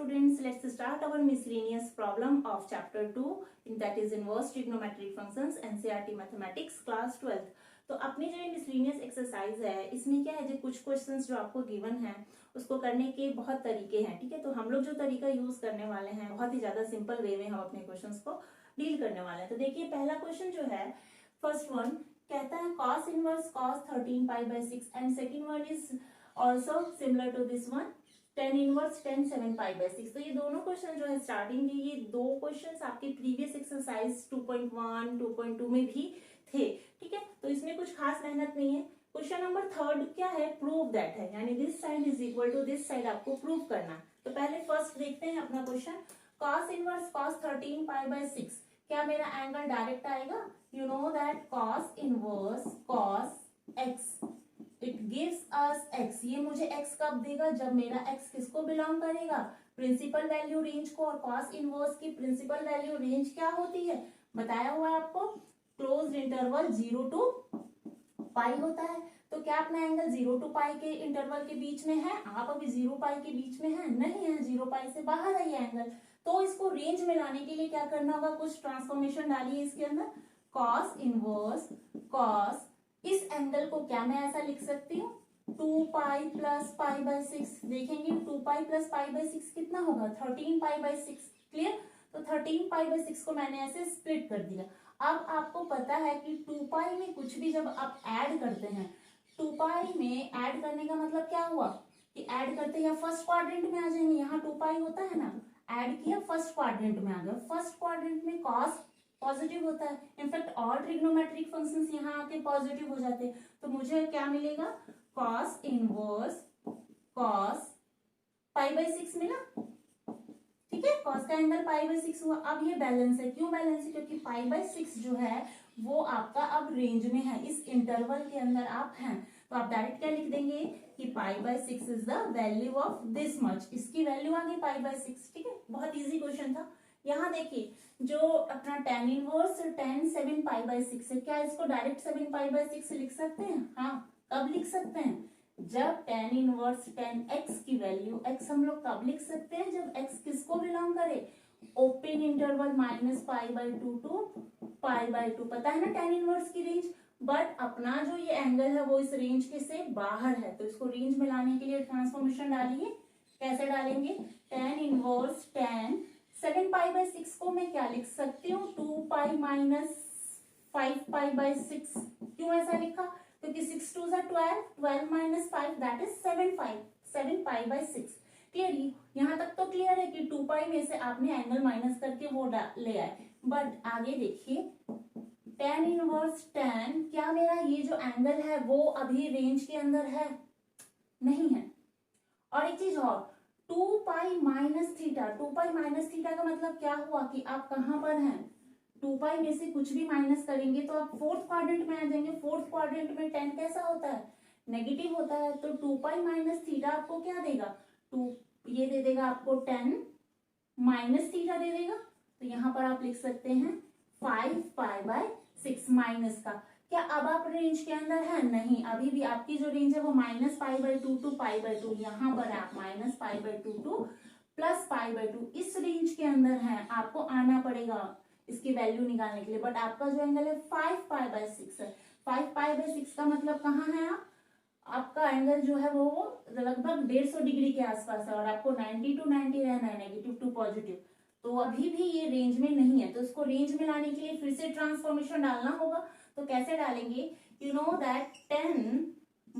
students, let's start our miscellaneous problem of chapter 2, that is inverse trigonometric functions, NCERT mathematics class 12th। तो अपनी जो ये miscellaneous exercise है इसमें क्या है, जो कुछ क्वेश्चंस जो आपको गिवन है उसको करने के बहुत तरीके हैं, ठीक है। तो हम लोग जो तरीका यूज करने वाले हैं बहुत ही ज्यादा सिंपल वे में हम अपने क्वेश्चंस को डील करने वाले हैं। तो देखिए पहला क्वेश्चन जो है, फर्स्ट वन कहता है cos inverse cos 13 pi by 6 and second one is also similar to this one tan inverse tan 7 pi by 6। तो ये दोनों क्वेश्चन जो है स्टार्टिंग के, ये दो क्वेश्चंस आपके प्रीवियस एक्सरसाइज 2.1 2.2 में भी थे, ठीक है। तो इसमें कुछ खास मेहनत नहीं है। क्वेश्चन नंबर थर्ड क्या है, प्रूव दैट है, यानी this side is equal to this side आपको प्रूव करना। तो पहले फर्स्ट देखते हैं अपना question, cos inverse cos 13 pi by 6, क्या मेरा एंगल डायरेक्ट आएगा? You know that cos inverse cos x it gives us x, ये मुझे x कब देगा? जब मेरा x किसको बिलोंग करेगा? प्रिंसिपल वैल्यू रेंज को। और cos इनवर्स की प्रिंसिपल वैल्यू रेंज क्या होती है, बताया हुआ है आपको, क्लोज्ड इंटरवल 0 to पाई होता है। तो क्या अपना एंगल 0 to पाई के इंटरवल के बीच में है? आप अभी 0 पाई के बीच में है नहीं है, 0 पाई से बाहर है ये एंगल। तो इसको रेंज में लाने के लिए क्या करना होगा, कुछ ट्रांसफॉर्मेशन डालिए इसके अंदर। cos इनवर्स cos, इस एंगल को क्या मैं ऐसा लिख सकती हूँ, 2 पाई प्लस पाई बाय 6। देखेंगे 2 पाई प्लस पाई बाय 6 कितना होगा, 13 पाई बाय 6। क्लियर? तो 13 पाई बाय 6 को मैंने ऐसे स्प्लिट कर दिया। अब आपको पता है कि 2 पाई में कुछ भी जब आप ऐड करते हैं, 2 पाई में ऐड करने का मतलब क्या हुआ कि ऐड करते या फर्स्ट क्वाड्रेंट में आ जाएंगे। यहाँ 2 पाई होता है ना, ऐड किया फर्स्ट क्वाड्रेंट में आ गया। फर्स्ट क्वाड्रेंट में cos पॉजिटिव होता है, इनफैक्ट ऑल ट्रिग्नोमेट्रिक फंक्शंस यहाँ आके पॉजिटिव हो जाते हैं। तो मुझे क्या मिलेगा, cos inverse cos pi by 6 मिला, ठीक है। cos का एंगल पाई बाय 6 हुआ। अब ये बैलेंस है, क्यों बैलेंस है? क्योंकि पाई बाय 6 जो है वो आपका अब रेंज में है, इस इंटरवल के अंदर आप हैं। तो आप डायरेक्ट क्या लिख देंगे कि पाई by 6 is the value of this much, इसकी वैल्यू आ गई पाई बाय 6, ठीक है। बहुत इजी क्वेश्चन था। यहाँ देखिए जो अपना tan inverse tan 7 pi by 6 है, क्या इसको डायरेक्ट 7 पाई बाय 6 लिख सकते हैं? हाँ, कब लिख सकते हैं? जब tan इनवर्स tan x की वैल्यू, x हम लोग कब लिख सकते हैं, जब x किसको बिलोंग करे, open interval minus pi by 2 to pi by 2। पता है ना tan इनवर्स की रेंज, बट अपना जो ये एंगल है वो इस रेंज के से बाहर है। तो इसको रेंज में लाने के लिए ट्रांसफॉर्मेशन डालिए। कैसे डालेंगे, tan inverse tan 7 pi by 6 को मैं क्या लिख सकती हूँ, 2 पाई माइनस 5 पाई बाय 6। क्यों ऐसा लिखा? क्योंकि 6 2 12, 12 minus 5 that is 7 pi by 6। Clear? यहाँ तक तो क्लियर है कि 2 पाई में से आपने एंगल माइनस करके वो ले आए। बट आगे देखिए tan इनवर्स tan, क्या मेरा ये जो एंगल है वो अभी रेंज के अंदर है? नहीं है। और एक चीज और, 2 pi minus theta, 2 pi minus theta का मतलब क्या हुआ कि आप कहां पर हैं, 2 पाई में से कुछ भी माइनस करेंगे तो आप फोर्थ क्वाड्रेंट में आ जाएंगे। फोर्थ क्वाड्रेंट में tan कैसा होता है, नेगेटिव होता है। तो 2 पाई माइनस थीटा आपको क्या देगा, 2 ये दे देगा आपको tan माइनस थीटा दे देगा। तो यहाँ पर आप लिख सकते हैं 5 पाई बाय 6 माइनस का। क्या अब आप रेंज के अंदर है? नहीं, अभी भी आपकी जो रेंज है वो minus pi by 2 to pi by 2। यहाँ पर आप minus pi by 2 to plus pi by 2, इस रेंज के अंदर है, आपको आना पड़ेगा इसकी वैल्यू निकालने के लिए। बट आपका जो एंगल है 5 पाई बाय 6 है। 5 पाई बाय 6 का मतलब कहाँ है आप, आपका एंगल जो है वो लगभग 150 डिग्री के आसपास है और आपको 90 टू 90 रहना है, नेगेटिव टू पॉजिटिव। तो अभी भी ये रेंज में नहीं है। तो इसको रेंज में लाने के लिए फिर से ट्रांसफॉर्मेशन डालना होगा। तो कैसे डालेंगे, you know that tan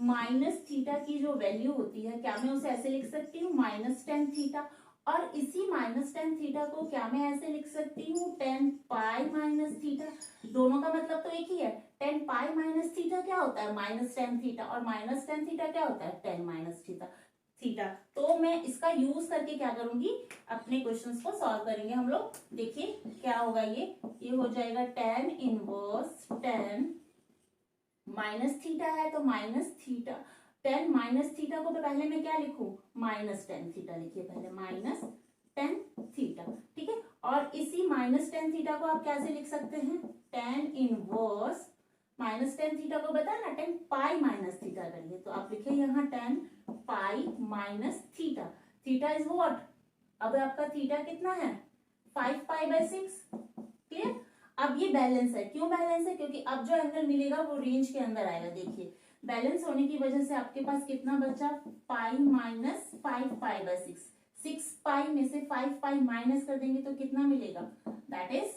minus theta की जो वैल्यू होती है, क्या मैं उसे ऐसे लिख सकती हूँ माइनस tan थीटा, और इसी माइनस tan थीटा को क्या मैं ऐसे लिख सकती हूँ tan पाई माइनस थीटा। दोनों का मतलब तो एक ही है। tan पाई माइनस थीटा क्या होता है, माइनस tan थीटा, और माइनस tan थीटा क्या होता है, tan माइनस थीटा। तो मैं इसका यूज करके क्या करूंगी, अपने क्वेश्चंस को सॉल्व करेंगे हम लोग। देखिए क्या होगा, ये हो जाएगा tan inverse tan minus theta है तो minus theta, tan minus theta को तो पहले मैं क्या लिखूं, माइनस tan थीटा लिखिए पहले, माइनस tan थीटा, ठीक है। और इसी माइनस tan थीटा को आप कैसे लिख सकते हैं, tan inverse minus tan theta को बताया ना tan पाई माइनस थीटा करिए। तो आप लिखे यहाँ tan pi minus theta. Theta is what, अब आपका थीटा कितना है 5π/6। क्लियर। अब ये बैलेंस है, क्यों बैलेंस है, क्योंकि अब जो एंगल मिलेगा वो रेंज के अंदर आएगा। देखिए बैलेंस होने की वजह से आपके पास कितना बचा, पाई माइनस 5π/6। 6π में से 5π माइनस कर देंगे तो कितना मिलेगा, दैट इज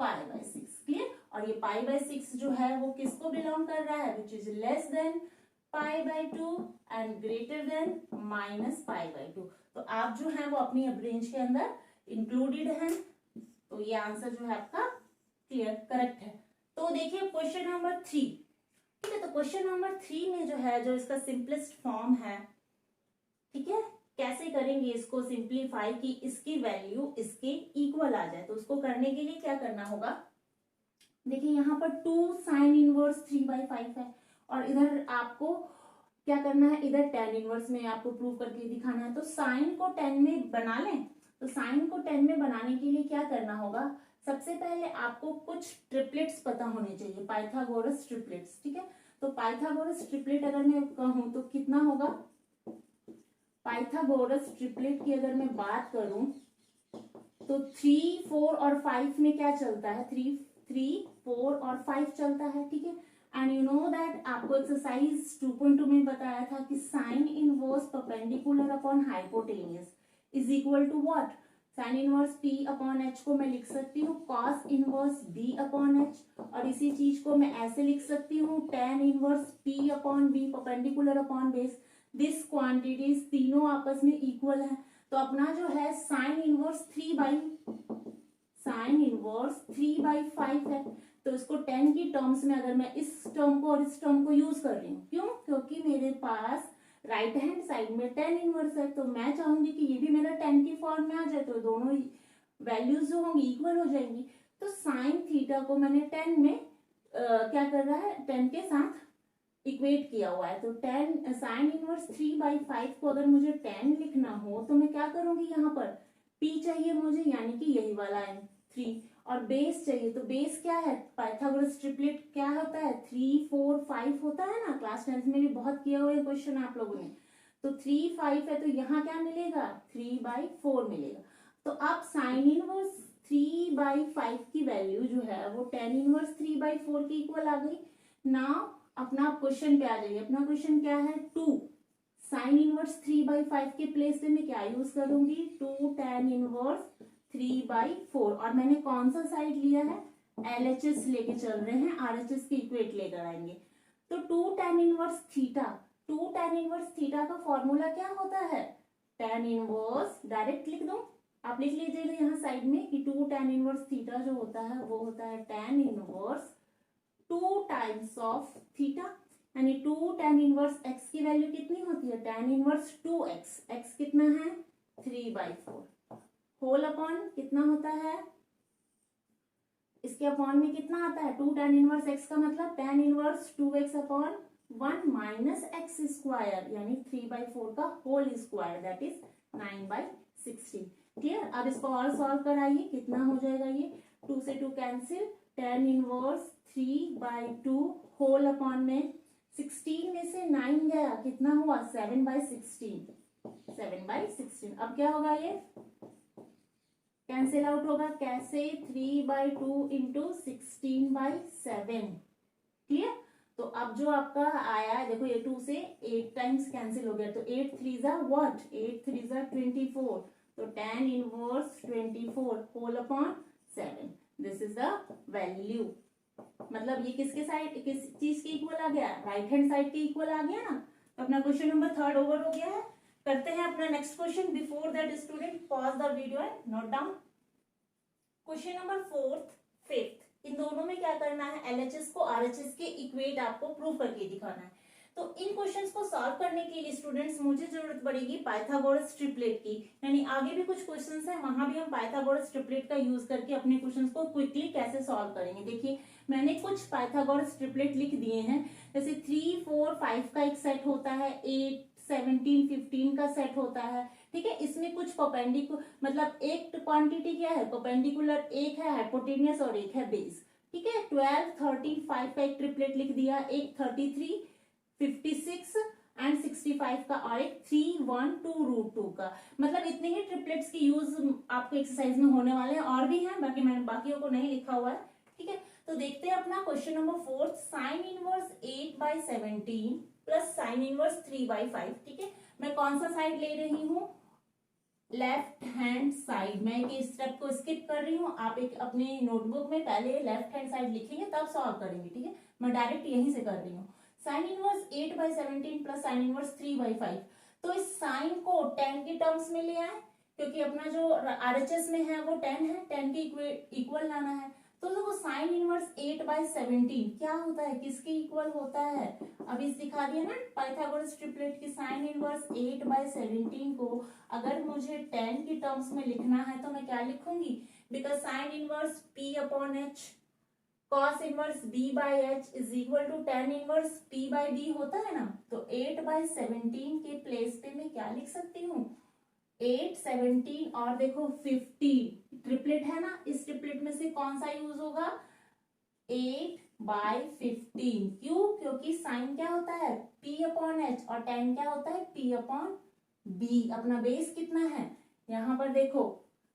π/6। क्लियर। और ये π/6 जो है वो किसको बिलोंग कर रहा है, which is less than π/2 and greater than -π/2। तो आप जो है वो अपनी अब रेंज के अंदर इंक्लूडेड है। तो ये आंसर जो है आपका क्लियर करेक्ट है। तो देखिए क्वेश्चन नंबर 3। ठीक है, तो क्वेश्चन नंबर 3 में जो है, जो इसका सिंपलेस्ट फॉर्म है, ठीक है, कैसे करेंगे इसको सिंप्लीफाई कि इसकी वैल्यू इसके इक्वल आ जाए। तो उसको करने के लिए क्या करना होगा, देखिए यहाँ पर 2 sin इनवर्स 3/5 है और इधर आपको क्या करना है, इधर tan इनवर्स में आपको प्रूव करके दिखाना है। तो साइन को 10 में बना लें। तो साइन को 10 में बनाने के लिए क्या करना होगा, सबसे पहले आपको कुछ ट्रिपलेट्स पता होने चाहिए, पाइथागोरस ट्रिपलेट्स। ठीक है, तो पाइथागोरस ट्रिपलेट अगर मैं कहूं तो कितना होगा, पाइथागोरस ट्रिपलेट की अगर मैं बात करूं तो 3, 4 और 5 में क्या चलता है, 3, 4 और 5 चलता है। ठीक है, एंड यू नो दैट आपको एक्सरसाइज 2.2 में बताया था कि sine inverse perpendicular upon hypotenuse is equal to what, sine inverse p upon h को मैं लिख सकती हूँ cos inverse b upon h, और इसी चीज को मैं ऐसे लिख सकती हूँ tan inverse p upon b perpendicular upon base. This quantities तीनों आपस में इक्वल है। तो अपना जो है साइन इनवर्स 3/5 है। तो इसको 10 की टर्म्स में अगर मैं इस टर्म को और इस टर्म को यूज कर रही हूँ, क्यों, क्योंकि मेरे पास राइट हैंड साइड में tan इनवर्स है, तो मैं चाहूंगी कि ये भी मेरा 10 की फॉर्म में आ जाए, तो दोनों वैल्यूज जो होंगी इक्वल हो जाएंगी। तो साइन थीटा को मैंने 10 में क्या कर रहा है, 10 के साथ इक्वेट किया हुआ है। तो 10 साइन इनवर्स 3/5 को अगर मुझे 10 लिखना हो तो मैं क्या करूंगी, यहाँ पर p चाहिए मुझे, यानी कि यही वाला है 3, और बेस चाहिए। तो बेस क्या है, पाइथागोरस ट्रिपलेट क्या होता है, 3, 4, 5 होता है ना, क्लास 10th में भी बहुत किया हुआ है क्वेश्चन आप लोगों ने। तो 3, 5 है, तो यहाँ क्या मिलेगा, 3/4 मिलेगा। तो अब साइन इनवर्स 3/5 की वैल्यू जो है वो tan इनवर्स 3/4 की इक्वल आ गई। नाउ अपना क्वेश्चन पे आ जाइए। अपना क्वेश्चन क्या है, 2 साइन इनवर्स 3/5 के प्लेस पे मैं क्या यूज करूंगी, 2 tan इनवर्स 3/4, और मैंने कौन सा साइड लिया है, LHS लेके चल रहे हैं, RHS की इक्वेट लेकर आएंगे। तो 2 tan इनवर्स थीटा का फॉर्मूला क्या होता है, tan इनवर्स, डायरेक्ट लिख दो, आप लिख लीजिए यहाँ साइड में कि 2 tan इनवर्स थीटा जो होता है वो होता है tan inverse 2 times of theta, यानी 2 tan इनवर्स x की वैल्यू कितनी होती है, tan इनवर्स 2x, x कितना है 3/4, होल अपॉन कितना होता है, इसके अपॉन में कितना आता है, 2 tan इनवर्स x का मतलब tan inverse 2x upon 1 minus x square, यानी 3/4 का whole square, that is 9/16। Clear. अब इसको और सॉल्व कराइए, कितना हो जाएगा ये, 2 से 2 cancel, tan inverse 3/2 whole upon में 16 में से 9 गया, कितना हुआ 7/16। अब क्या होगा, ये कैंसिल आउट होगा, कैसे, 3/2 इंटू 16/7। क्लियर। तो अब जो आपका आया है, देखो ये 2 से 8 टाइम्स कैंसिल हो गया, तो 8 3 जा व्हाट, 8 3 जा 24, तो tan inverse 24 whole upon 7, this is the value. मतलब ये किसके साइड, किस चीज के इक्वल आ गया, राइट हैंड साइड के इक्वल आ गया ना। तो अपना क्वेश्चन नंबर 3 ओवर हो गया है। करते हैं अपना next question. Before that student pause the video and note down. Question number 4, 5, इन दोनों में क्या करना है, LHS को RHS के इक्वेट आपको प्रूव करके दिखाना है। तो इन क्वेश्चंस को सॉल्व करने के लिए स्टूडेंट्स मुझे जरूरत पड़ेगी पाइथागोरस ट्रिपलेट की, यानी आगे भी कुछ क्वेश्चंस हैं, वहां भी हम पाइथागोरस ट्रिपलेट का यूज करके अपने क्वेश्चंस को क्विकली कैसे सॉल्व करेंगे। देखिए मैंने कुछ पाइथागोरस ट्रिपलेट लिख दिए हैं, जैसे 3, 4, 5 का एक सेट होता है, 8, 17, 15 का सेट होता है। ठीक है, इसमें कुछ परपेंडिकुलर, मतलब एक क्वांटिटी क्या है, परपेंडिकुलर एक है, हाइपोटेनियस और एक है बेस। ठीक है, 12, 13, 5 का एक ट्रिपलेट लिख दिया, एक 33, 56 एंड 65 का और एक 3, 1, 2 रूट 2 का। मतलब इतने ही ट्रिपलेट्स की यूज आपके एक्सरसाइज में होने वाले हैं, और भी हैं बाकी मैंने बाकियों को नहीं लिखा हुआ है, ठीक है। तो देखते हैं अपना question number 4, sine inverse 8/17 plus sine inverse 3/5, ठीक है। मैं कौन सा साइड ले रही हूँ, लेफ्ट हैंड साइड। मैं एक स्टेप को स्किप कर रही हूँ, आप एक अपने नोटबुक में पहले लेफ्ट हैंड साइड लिखेंगे तब सॉल्व करेंगे, ठीक है। मैं डायरेक्ट यहीं से कर रही हूँ। Sine inverse 8/17 plus sine inverse 3/5। तो इस साइन को 10 के टर्म्स में ले आए, क्योंकि अपना जो आरएचएस में है वो 10 है, 10 के इक्वल लाना है। तो देखो साइन इनवर्स 8/17 क्या होता है, किसके इक्वल होता है, अभी दिखा दिया ना पाइथागोरस ट्रिपलेट की। साइन इनवर्स 8/17 को अगर मुझे 10 की टर्म्स में लिखना है तो मैं क्या लिखूंगी, because sine inverse P upon H cos inverse B by H is equal to tan inverse P by B होता है ना। तो 8/17 के प्लेस पे मैं क्या लिख सकती हूँ, 8, 17 और देखो 15, ट्रिपलेट है ना, इस ट्रिपलेट में से कौन सा यूज होगा, 8/15। क्यों, क्योंकि साइन क्या होता है P अपॉन H और tan क्या होता है P अपॉन B। अपना बेस कितना है, यहाँ पर देखो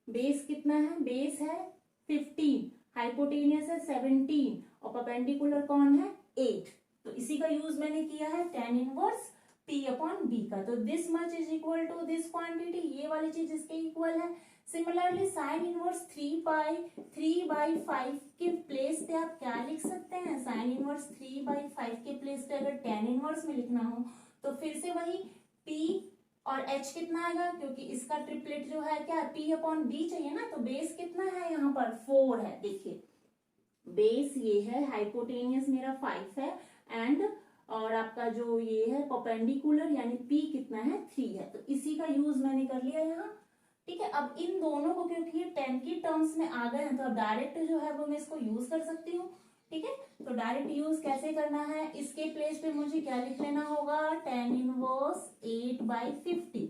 बेस कितना है, बेस है 15, हाइपोटेनियस है 17 और परपेंडिकुलर कौन है 8। तो इसी का यूज मैंने किया है tan inverse P upon B का। तो this much is equal to this quantity, ये वाली चीज इसके इक्वल है। सिमिलरली साइन इनवर्स 3/5 के प्लेस पे आप क्या लिख सकते हैं, साइन इनवर्स 3/5 के प्लेस पे अगर tan इनवर्स में लिखना हो तो फिर से वही P और H कितना आएगा, क्योंकि इसका ट्रिपलेट जो है क्या P अपॉन B चाहिए ना। तो बेस कितना है यहाँ पर 4 है, देखिए बेस ये है, हाइपोटेनियस मेरा 5 है एंड और आपका जो ये है परपेंडिकुलर यानी P कितना है 3 है। तो इसी का यूज मैंने कर लिया यहाँ, ठीक है। अब इन दोनों को क्योंकि ये 10 की टर्म्स में आ गए हैं तो अब डायरेक्ट जो है वो मैं इसको यूज कर सकती हूँ, ठीक है। तो डायरेक्ट यूज कैसे करना है, इसके प्लेस पे मुझे क्या लिख लेना होगा, tan इनवर्स 8/50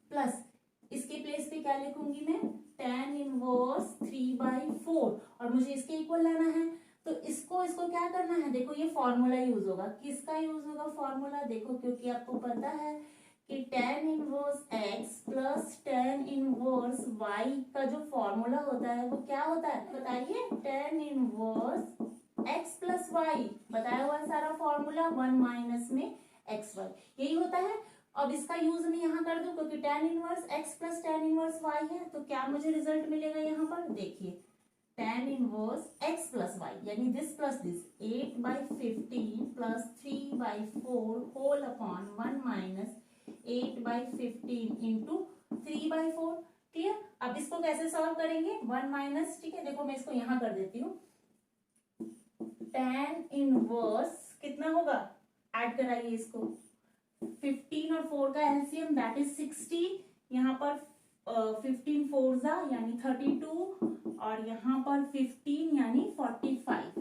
प्लस इसके प्लेस पे क्या लिखूंगी मैं, tan इनवर्स 3/4 और मुझे इसके इक्वल लाना है। तो इसको क्या करना है, देखो ये फॉर्मूला यूज होगा, किसका यूज होगा फॉर्मूला, देखो क्योंकि आपको पता है कि tan inverse x plus tan inverse y का जो फॉर्मूला होता है वो क्या होता है, बताइए, tan inverse x plus y, बताया हुआ सारा फॉर्मूला 1 माइनस में xy, यही होता है। अब इसका यूज मैं यहाँ कर दूं क्योंकि tan inverse x plus tan inverse y है, तो क्या मुझे रिजल्ट मिलेगा यहाँ पर, देखिए tan inverse x plus y यानी this plus this 8/15 plus 3/4 whole upon 1 minus 8/15 into 3/4। Clear. अब इसको कैसे सॉल्व करेंगे, 1 माइनस, ठीक है, देखो मैं इसको यहां कर देती हूँ, tan इनवर्स कितना होगा, ऐड कराइए इसको, 15 और 4 का एलसीएम दैट इज 60, यहाँ पर 15 4 यानी 32 और यहाँ पर 15 यानी 45।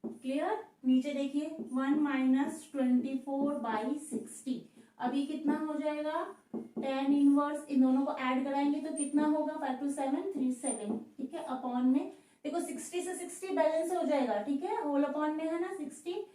क्लियर। नीचे देखिए 1 माइनस 24/60, अभी कितना हो जाएगा, tan इनवर्स इन दोनों को ऐड कराएंगे तो कितना होगा, 5 2 7 3 7, ठीक है, अपॉन में देखो 60 से 60 बैलेंस हो जाएगा, ठीक है, होल अपॉन में है ना 60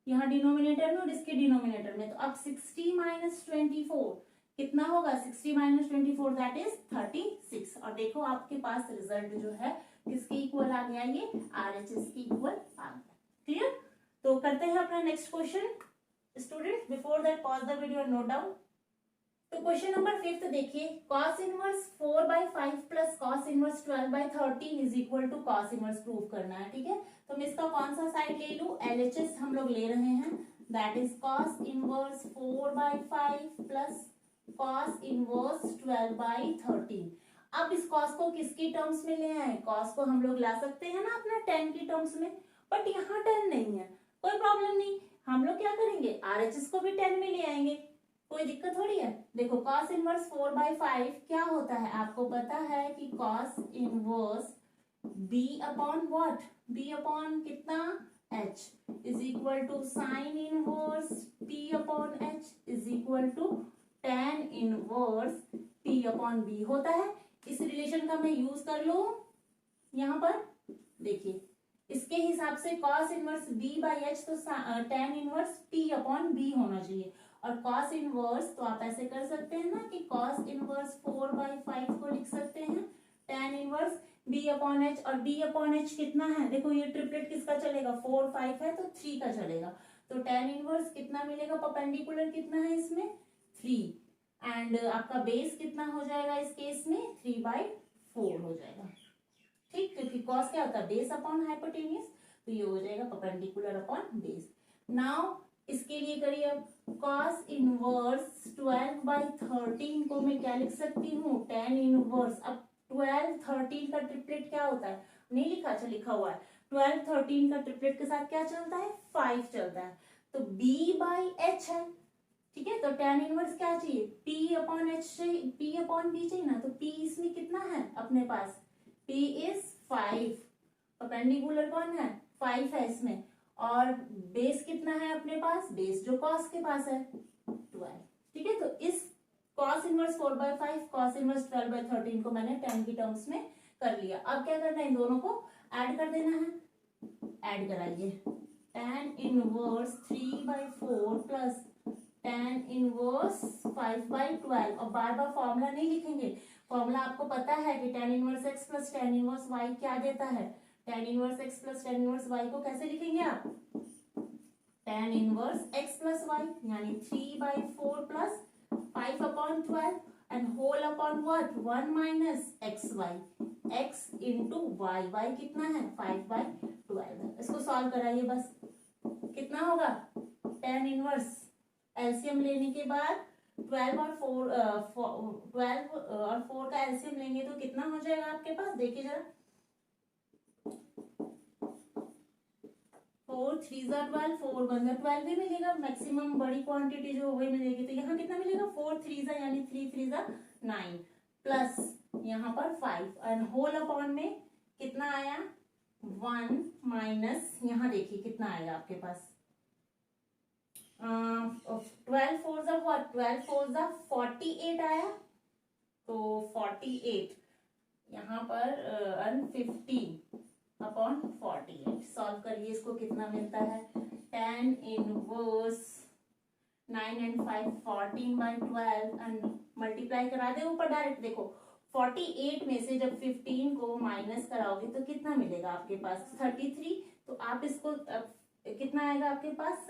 यहाँ डिनोमिनेटर में और इसके डिनोमिनेटर में। तो अब 60 माइनस 24 कितना होगा, 60 माइनस 24 दैट इज 36। और देखो आपके पास रिजल्ट जो है किसके इक्वल आ गया, ये RHS के इक्वल आ गया। क्लियर। तो करते हैं अपना next question student, before that pause the video और नोट डाउन। तो क्वेश्चन नंबर 5 देखिए, cos inverse 4/5 plus cos inverse 12/13 is equal to cos inverse prove करना है, ठीक है। तो मैं इसका कौन सा साइड ले लूं, LHS हम लोग ले रहे हैं, that is cos inverse 4/5 plus cos inverse 12/13। अब इस cos को किसकी टर्म्स में ले आए, cos को हम लोग ला सकते हैं ना अपना tan की टर्म्स में, बट यहाँ 10 नहीं है, कोई प्रॉब्लम नहीं, हम लोग क्या करेंगे RHS को भी 10 में ले आएंगे, कोई दिक्कत थोड़ी है। देखो cos इनवर्स 4/5 क्या होता है, आपको पता है कि cos inverse b upon what, b upon कितना h is equal to sine inverse p upon h is equal to tan inverse p upon b होता है। इस रिलेशन का मैं यूज कर लूं यहाँ पर, देखिए इसके हिसाब से cos inverse b by h तो tan inverse p upon b होना चाहिए, और कॉस इनवर्स तो आप ऐसे कर सकते हैं ना कि कॉस इनवर्स 4/5 को लिख सकते हैं tan inverse b upon H, और b अपॉन एच कितना है, देखो ये ट्रिपलेट किसका चलेगा, 4 5 है तो 3 का चलेगा, तो tan इनवर्स कितना मिलेगा, परपेंडिकुलर कितना है इसमें 3, एंड आपका बेस कितना हो जाएगा इस केस में 3/4 हो जाएगा, ठीक, क्योंकि कॉस क्या होता है बेस अपॉन हाइपोटेन्यूज, तो ये हो जाएगा परपेंडिकुलर अपॉन बेस। नाउ इसके लिए करिए अब कॉस इनवर्स 12/13 को मैं क्या लिख सकती हूँ tan इनवर्स, अब 12 13 का ट्रिपलेट क्या होता है, नहीं लिखा, अच्छा लिखा हुआ है, 12 13 का ट्रिपलेट के साथ क्या चलता है 5 चलता है, तो b/h है, ठीक है, तो tan इनवर्स क्या चाहिए p अपॉन एच चाहिए, p अपॉन b चाहिए ना, तो p इसमें कितना है अपने पास, p इज 5, परपेंडिकुलर कौन है 5 है इसमें, और बेस कितना है अपने पास, बेस जो कॉस के पास है 12, ठीक है, तो इस कॉस इनवर्स 4/5 कॉस इनवर्स 12/13 को मैंने tan की टर्म्स में कर लिया। अब क्या करना है, इन दोनों को ऐड कर देना है, ऐड कराइए, tan inverse 3/4 plus tan inverse 5/12, और बार बार फॉर्मूला नहीं लिखेंगे, फॉर्मूला आपको पता है कि tan inverse x plus tan inverse y क्या देता है, tan inverse x plus tan inverse y को कैसे लिखेंगे आप, tan inverse x plus y, यानी 3/4 plus 5/12 and whole upon what 1 minus xy, x into y, y कितना है 5/12 है, इसको सॉल्व कराइए बस, कितना होगा tan इनवर्स एलसीएम लेने के बाद 12 और 4 का एलसीएम लेंगे तो कितना हो जाएगा आपके पास, देखिए जरा 4 3 12 4 1 12 भी मिलेगा, मैक्सिमम बड़ी क्वांटिटी जो वही मिलेगी, तो यहाँ कितना मिलेगा 4 3 यानी 3 3 9 प्लस यहाँ पर 5 एंड होल अपॉन में कितना आया 1 माइनस, यहाँ देखिए कितना आएगा आपके पास 12 4 12 4 48 आया, तो 48 यहाँ पर 15/48 सॉल्व करिए, इसको कितना मिलता है tan inverse 9 and 5 14/12 and multiply करा दे ऊपर डायरेक्ट, देखो 48 में से जब 15 को माइनस कराओगे तो कितना मिलेगा आपके पास 33, तो आप इसको कितना आएगा आपके पास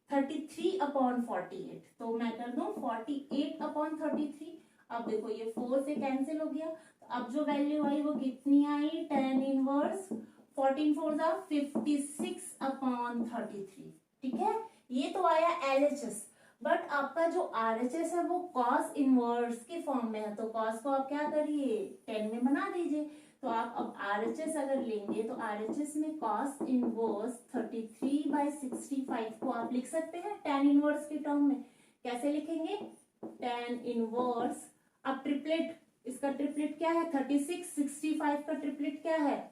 33/48, तो मैं कर दूं 48/33, अब देखो ये 4 से कैंसिल हो गया, तो अब जो वैल्यू आई वो कितनी आई tan इनवर्स 14 4 56/33, ठीक है, ये तो आया LHS, बट आपका जो RHS है वो cos इनवर्स के फॉर्म में है, तो cos को आप क्या करिए 10 में बना दीजिए, तो आप अब RHS अगर लेंगे तो RHS में cos इनवर्स 33/65 को आप लिख सकते हैं tan इनवर्स के टर्म में, कैसे लिखेंगे tan इनवर्स, अब ट्रिपलेट, इसका ट्रिपलेट क्या है 36 65 का ट्रिपलेट क्या है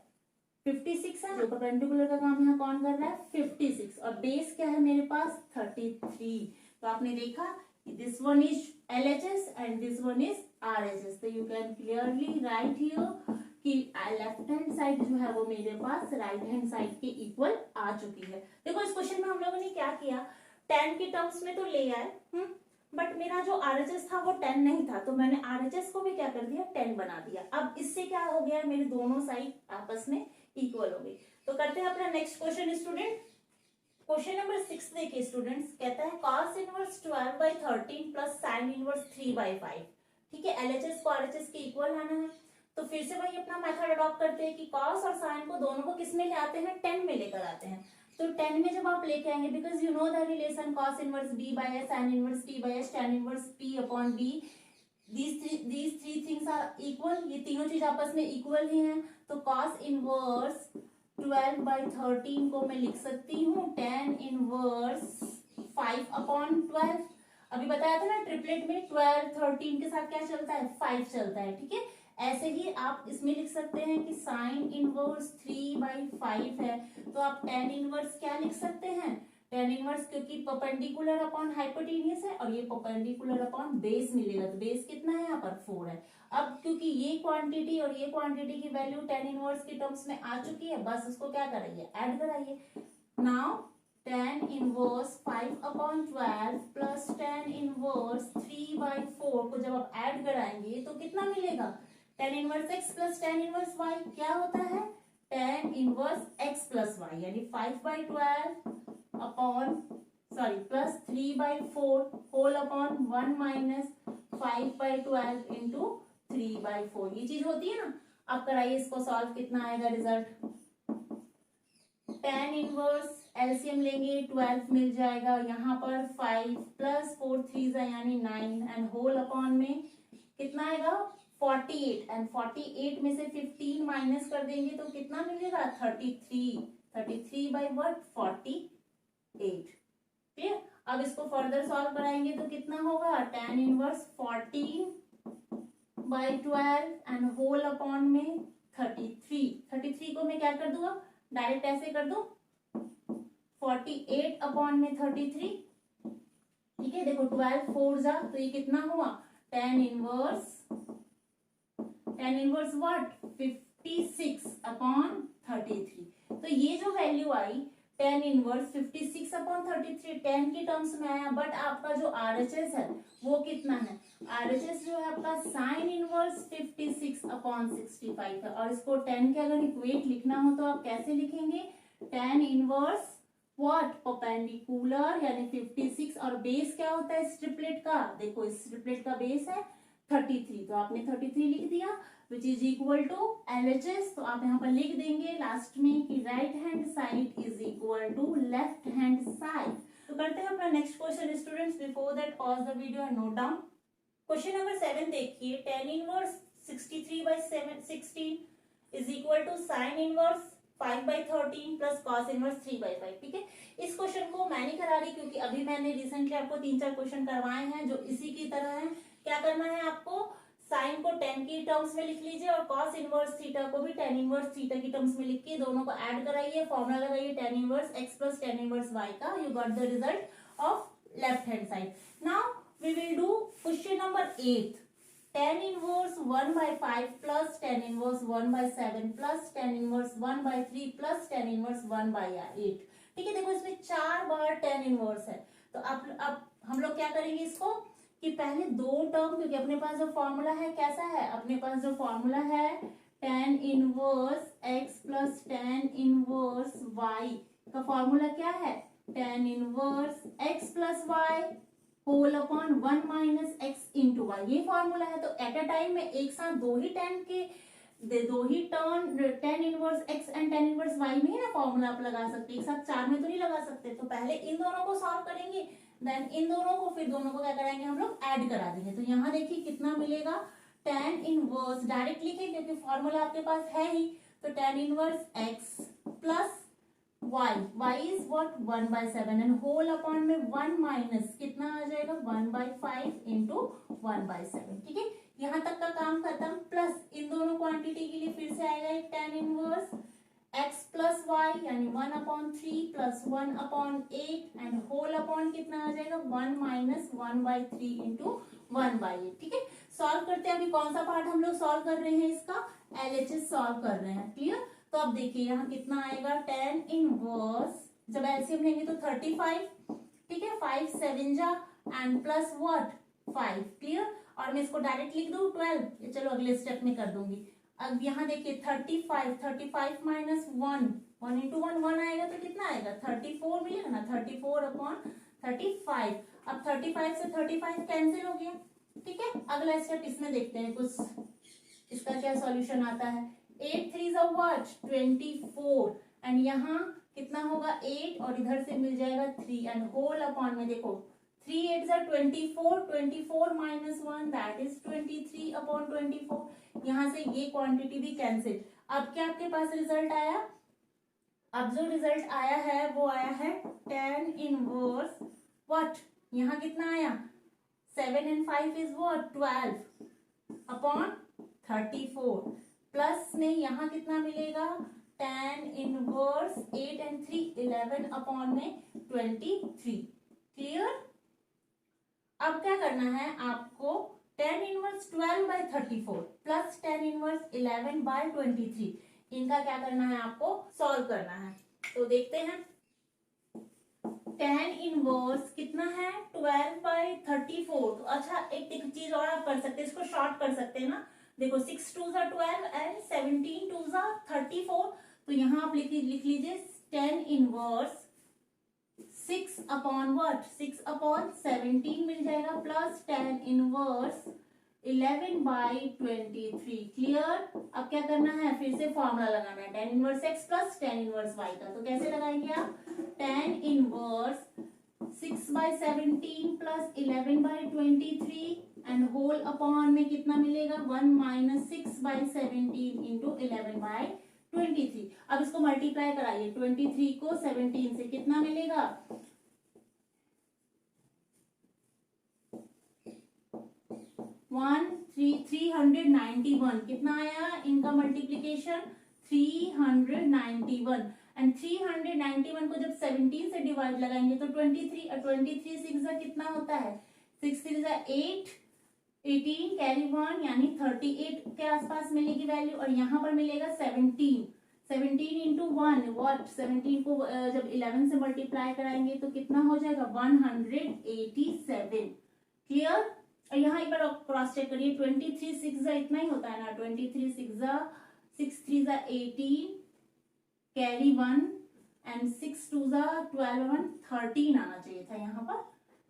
56 है, जो परपेंडिकुलर का काम यहाँ कौन कर रहा है 56, और बेस क्या है मेरे पास 33, तो आपने देखा this one is LHS and this one is RHS, तो you can clearly right here कि लेफ्ट हैंड साइड जो है वो मेरे पास राइट हैंड साइड के इक्वल आ चुकी है। देखो इस क्वेश्चन में हम लोगों ने क्या किया, tan के टर्म्स में तो ले आए, बट मेरा जो RHS था वो 10 नहीं था, तो मैंने RHS को भी क्या कर दिया 10 बना दिया, अब इससे क्या हो गया मेरे दोनों साइड आपस में इक्वल हो गई। तो करते हैं अपना next question student, question number 6 देखिए स्टूडेंट्स, कहता है cos inverse 12/13 plus sin inverse 3/5, ठीक है, LHS को RHS के इक्वल लाना है, तो फिर से वही अपना मेथड अडॉप्ट करते हैं कि cos और sin को दोनों को किस में ले आते हैं 10 में लेकर आते हैं, तो 10 में जब आप लेके आएंगे, because you know the relation cos inverse b/s sin inverse t/s tan inverse p/b, these three things are equal, ये तीनों चीज आपस में इक्वल ही हैं, तो cos इनवर्स 12/13 को मैं लिख सकती हूँ tan इनवर्स 5/12, अभी बताया था ना ट्रिपलेट में 12 13 के साथ क्या चलता है 5 चलता है, ठीक है, ऐसे ही आप इसमें लिख सकते हैं कि sin इनवर्स 3/5 है, तो आप tan इनवर्स क्या लिख सकते हैं tan इनवर्स, क्योंकि परपेंडिकुलर अपॉन हाइपोटेन्यूज है और ये परपेंडिकुलर अपॉन बेस मिलेगा, तो बेस कितना है यहाँ पर 4 है, अब क्योंकि ये क्वांटिटी और ये क्वांटिटी की वैल्यू tan इनवर्स के टर्म्स में आ चुकी है, बस उसको क्या कराइए ऐड कराइए, now tan inverse 5/12 plus tan inverse 3/4 को जब आप ऐड कराएंगे तो कितना मिलेगा? tan inverse x plus tan inverse y क्या होता है? tan inverse x plus y, यानी 5/12 upon plus 3/4 whole upon 1 minus 5/12 into 3/4। ये चीज होती है ना। अब कराइए इसको सॉल्व, कितना आएगा रिजल्ट? tan इनवर्स एलसीएम लेंगे 12 मिल जाएगा, यहाँ पर 5 प्लस 4 3 यानी 9 एंड होल अपॉन में कितना आएगा? 48 एंड 48 में से 15 माइनस कर देंगे तो कितना मिलेगा? 33 बाई व्हाट? 48। क्लियर? अब इसको फर्दर सॉल्व कराएंगे तो कितना होगा? tan inverse 14/12 and whole upon में 33 को मैं क्या कर दूंगा? डायरेक्ट ऐसे कर दो 48 अपॉन में 33। ठीक है, देखो 12 4 जा तो ये कितना हुआ? tan inverse what? 56 अपॉन 33। तो ये जो वैल्यू आई tan इनवर्स 56 अपॉन 33 10 के टर्म्स में आया, बट आपका जो RHS है वो कितना है? RHS जो है आपका sin इनवर्स 56 अपॉन 65 है, और इसको 10 के अगर इक्वेट लिखना हो तो आप कैसे लिखेंगे? tan inverse what? परपेंडिकुलर, यानी 56, और बेस क्या होता है स्ट्रिपलेट का? देखो इस स्ट्रिपलेट का बेस है 33, तो आपने 33 लिख दिया which is equal to LHS। तो आप यहाँ पर लिख देंगे लास्ट में कि right hand side is equal to left hand side. तो करते हैं अपना next question students. Before that pause the video and note down. Question number 7 देखिए, tan inverse 63/16 is equal to sine inverse 5/13 plus cos inverse 3/5। ठीक है, इस question को मैं नहीं करा रही क्योंकि अभी मैंने रिसेंटली आपको 3-4 क्वेश्चन करवाए हैं जो इसी की तरह हैं। क्या करना है आपको? साइन को tan की टर्म्स में लिख लीजिए और कॉस इनवर्स थीटा को भी tan इनवर्स थीटा की टर्म्स में लिख के दोनों को ऐड कराइए, फॉर्मूला लगाइए tan inverse x plus tan inverse y का। You got the result of left hand side. Now we will do question number 8। tan inverse 1/5 plus tan inverse 1/7 plus tan inverse 1/3 plus tan inverse 1/8। ठीक है, देखो इसमें 4 बार tan inverse है, तो अब हम लोग क्या करेंगे इसको कि पहले दो टर्म, क्योंकि अपने पास जो फॉर्मूला है कैसा है? अपने पास जो फॉर्मूला है tan inverse x plus tan inverse y का फॉर्मूला क्या है? tan inverse x plus y whole upon 1 minus x into y, ये फॉर्मूला है। तो एट अ टाइम में एक साथ दो ही term tan inverse x and tan inverse y में ही ना फॉर्मूला आप लगा सकते हैं, एक साथ 4 में तो नहीं लगा सकते। तो पहले इन दोनों को सॉल्व करेंगे, देन इन दोनों को, फिर दोनों को क्या कराएंगे हम लोग? ऐड करा देंगे। तो यहाँ देखिए कितना मिलेगा? tan इनवर्स डायरेक्ट लिखे क्योंकि फॉर्मूला आपके पास है ही, तो tan inverse x plus y is what? 1/7 and whole upon में 1 माइनस कितना आ जाएगा? 1/5 इंटू 1/7। ठीक है, यहाँ तक का काम खत्म। प्लस इन दोनों क्वांटिटी के लिए फिर से आएगा एक tan inverse x plus y, यानी 1/3 प्लस 1/8 एंड होल अपॉन कितना आ जाएगा? 1 माइनस 1/3 इंटू 1/8। ठीक है, सॉल्व करते हैं। अभी कौन सा पार्ट हम लोग सॉल्व कर रहे हैं? इसका LHS सॉल्व कर रहे हैं। क्लियर? तो अब देखिए यहाँ कितना आएगा? tan इनवर्स जब एलसीएम लेंगे तो 35। ठीक है, 5 7 जा एंड प्लस व्हाट? 5। क्लियर? और मैं इसको डायरेक्ट लिख दूं 12, चलो अगले स्टेप में कर दूंगी। अब यहाँ देखिए 35 माइनस 1 इंटू 1 आएगा तो कितना आएगा? 34 मिलेगा ना, 34 अपॉन 35। अब 35 से 35 कैंसिल हो गया। ठीक है, अगला स्टेप इसमें देखते हैं कुछ इसका क्या सॉल्यूशन आता है। 8 3 is what? 24 एंड यहाँ कितना होगा? 8 और इधर से मिल जाएगा 3 एंड होल अपॉन में देखो 3 8 are 24 minus 1 that is 23 upon 24। यहाँ से ये क्वांटिटी भी कैंसिल। अब क्या आपके पास रिजल्ट आया? अब जो रिजल्ट आया है वो आया है tan इनवर्स व्हाट? यहाँ कितना आया? 7 and 5 is what? 12 upon 34 plus में यहाँ कितना मिलेगा? tan इनवर्स 8 and 3 11 अपॉन में 23। क्लियर? अब क्या करना है आपको? tan inverse 12/34 plus tan inverse 11/23 इनका क्या करना है? आपको सॉल्व करना है। तो देखते हैं tan इनवर्स कितना है 12/34। तो अच्छा एक चीज और आप कर सकते हैं, इसको शॉर्ट कर सकते हैं ना। देखो 6 2 12 एंड 17 2 34। तो यहाँ आप लिख लीजिए tan इनवर्स 6/17 मिल जाएगा प्लस tan इनवर्स 11/23। क्लियर। अब क्या करना है, फिर से फॉर्मूला लगाना है tan inverse x plus tan inverse y का। तो कैसे लगाएंगे आप, tan inverse 6/17 plus 11/23 and whole upon में कितना मिलेगा 1 माइनस 6/17 इंटू 11/23। अब इसको मल्टीप्लाई कराइए, 23 को 17 से कितना मिलेगा 391। कितना आया इनका मल्टीप्लीकेशन 391। एंड 391 को जब 17 से डिवाइड लगाएंगे तो 23 और 23 6 कितना होता है 6 3 8 18 कैरी 1 यानी 38 के आसपास मिलेगी वैल्यू। और यहाँ पर मिलेगा 17 इंटू 1 वॉट 17 को जब 11 से मल्टीप्लाई कराएंगे तो कितना हो जाएगा 187। क्लियर। और यहाँ एक बार क्रॉस चेक करिए 23 6 इतना ही होता है ना, 23 6 3 18 कैरी 1 एंड 6 2 12 13 आना चाहिए था यहाँ पर।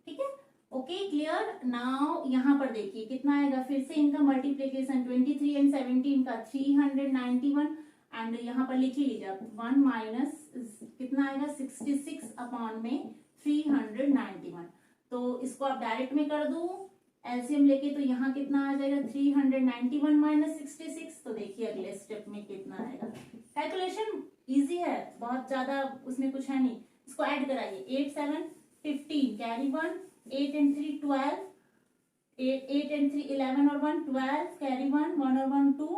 ठीक है, ओके क्लियर। नाउ यहाँ पर देखिए कितना आएगा, फिर से इनका मल्टीप्लीकेशन 23 एंड 17 का 391 एंड यहाँ पर लिख ही लीजिए आप 1 माइनस कितना आएगा 66 अपॉन में 391। तो इसको आप डायरेक्ट में कर दो एलसीएम लेके, तो यहाँ कितना आ जाएगा 391 माइनस 66। तो देखिए अगले स्टेप में कितना आएगा। कैलकुलेशन इजी है, बहुत ज्यादा उसमें कुछ है नहीं। इसको ऐड कराइए 8 7 15 कैरी 1 8 and 3 12 8 and 3 11 और 1 12 कैरी 1 1 और 1 2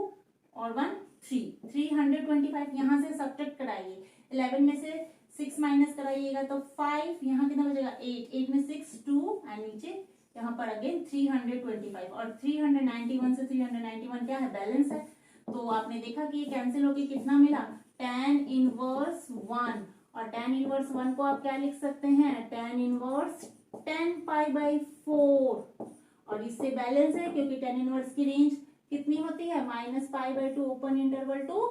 और 1 3 325। यहाँ से सब्ट्रैक्ट कराइए 11 में से 6 माइनस कराइएगा तो 5। यहाँ कितना बचेगा 8 में 6 2 एंड नीचे यहाँ पर अगेन 325। और 391 से 391 क्या है बैलेंस है। तो आपने देखा कि ये कैंसिल होके कितना मिला tan इनवर्स 1। और tan इनवर्स 1 को आप क्या लिख सकते हैं tan इनवर्स 10π/4। और इससे बैलेंस है क्योंकि tan इनवर्स की रेंज कितनी होती है -π/2 ओपन इंटरवल टू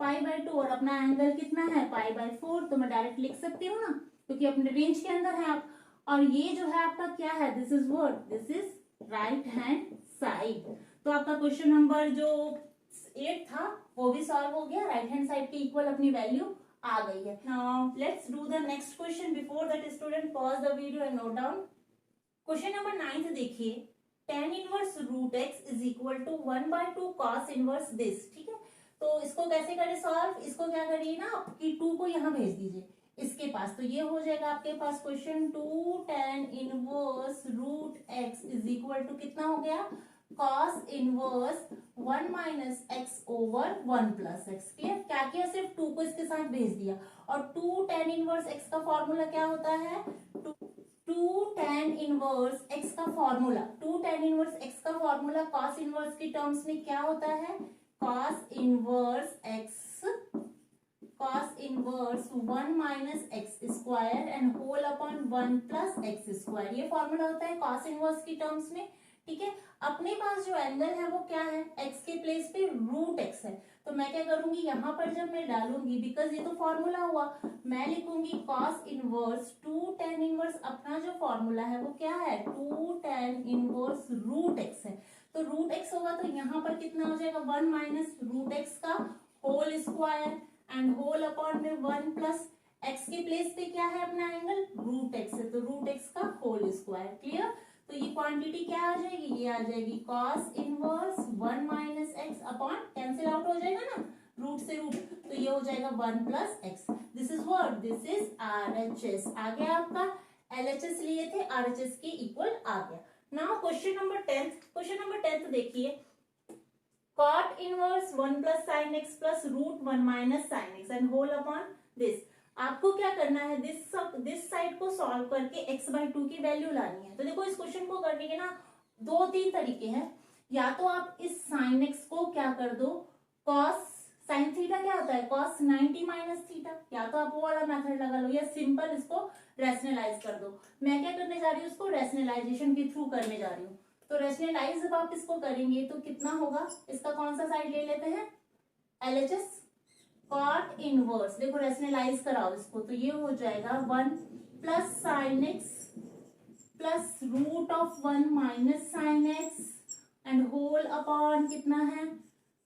π/2 और अपना एंगल कितना है π/4। तो मैं डायरेक्ट लिख सकती हूँ ना क्योंकि अपने रेंज के अंदर है आप। और ये जो है आपका क्या है this is what, this is right hand side. तो आपका क्वेश्चन नंबर जो 8 था वो भी सॉल्व हो गया, राइट हैंड साइड के इक्वल अपनी वैल्यू आ गई है। Now let's do the next question. Before that student pause the video and note down. Question number 9 देखिए tan inverse root x is equal to 1/2 cos inverse this. ठीक है, तो इसको कैसे करें सॉल्व, इसको क्या करिए ना कि 2 को यहाँ भेज दीजिए इसके पास। तो ये हो जाएगा आपके पास question 2 tan inverse root x is equal to कितना हो गया cos inverse 1 minus x over 1 plus x. Clear. क्या किया, सिर्फ 2 को इसके साथ भेज दिया। और 2 tan इनवर्स x का फॉर्मूला क्या होता है 2 tan इनवर्स x का फॉर्मूला 2 tan इनवर्स x का फॉर्मूला cos इनवर्स की टर्म्स में क्या होता है cos inverse x cos inverse 1 minus x square and whole upon 1 plus x square. ये फॉर्मूला होता है cos इनवर्स की टर्म्स में। ठीक है, अपने पास जो एंगल है वो क्या है x के प्लेस पे रूट x है। तो मैं क्या करूंगी यहाँ पर जब मैं डालूंगी बिकॉज ये तो फॉर्मूला हुआ, मैं लिखूंगी cos इनवर्स 2 tan इनवर्स अपना जो फॉर्मूला है वो क्या है 2 tan इनवर्स रूट x है। तो रूट x होगा तो यहाँ पर कितना हो जाएगा 1 माइनस रूट x का whole square and whole upon में 1 प्लस x के प्लेस पे क्या है अपना एंगल रूट x है, तो रूट x का होल स्क्वायर। क्लियर। तो ये क्वांटिटी क्या आ जाएगी, ये आ जाएगी cos inverse 1 minus x upon cancel out हो जाएगा ना रूट से रूट, तो ये हो जाएगा 1 plus x. This is what, this is RHS। आ गया आपका LHS लिए थे RHS के इक्वल आ गया। Now question number 10। Question number 10 देखिए cot inverse 1 plus sine x plus root 1 minus sine x and whole upon this. आपको क्या करना है दिस साइड को सॉल्व करके x/2 की वैल्यू लानी है। तो देखो इस क्वेश्चन को करने के ना 2-3 तरीके हैं। या तो आप इस साइन एक्स को क्या कर दो cos साइन थीटा क्या होता है, cos 90 माइनस थीटा। या तो आप वो वाला मेथड लगा लो या सिंपल इसको रैशनलाइज कर दो। मैं क्या करने जा रही हूँ, इसको रैशनलाइजेशन के थ्रू करने जा रही हूँ। तो रैशनलाइज जब आप इसको करेंगे तो कितना होगा, इसका कौन सा साइड ले लेते हैं, LHS कॉट इनवर्स। देखो रैशनलाइज कराओ इसको, तो ये हो जाएगा 1 plus sine x plus root of 1 minus sine x and whole upon कितना है,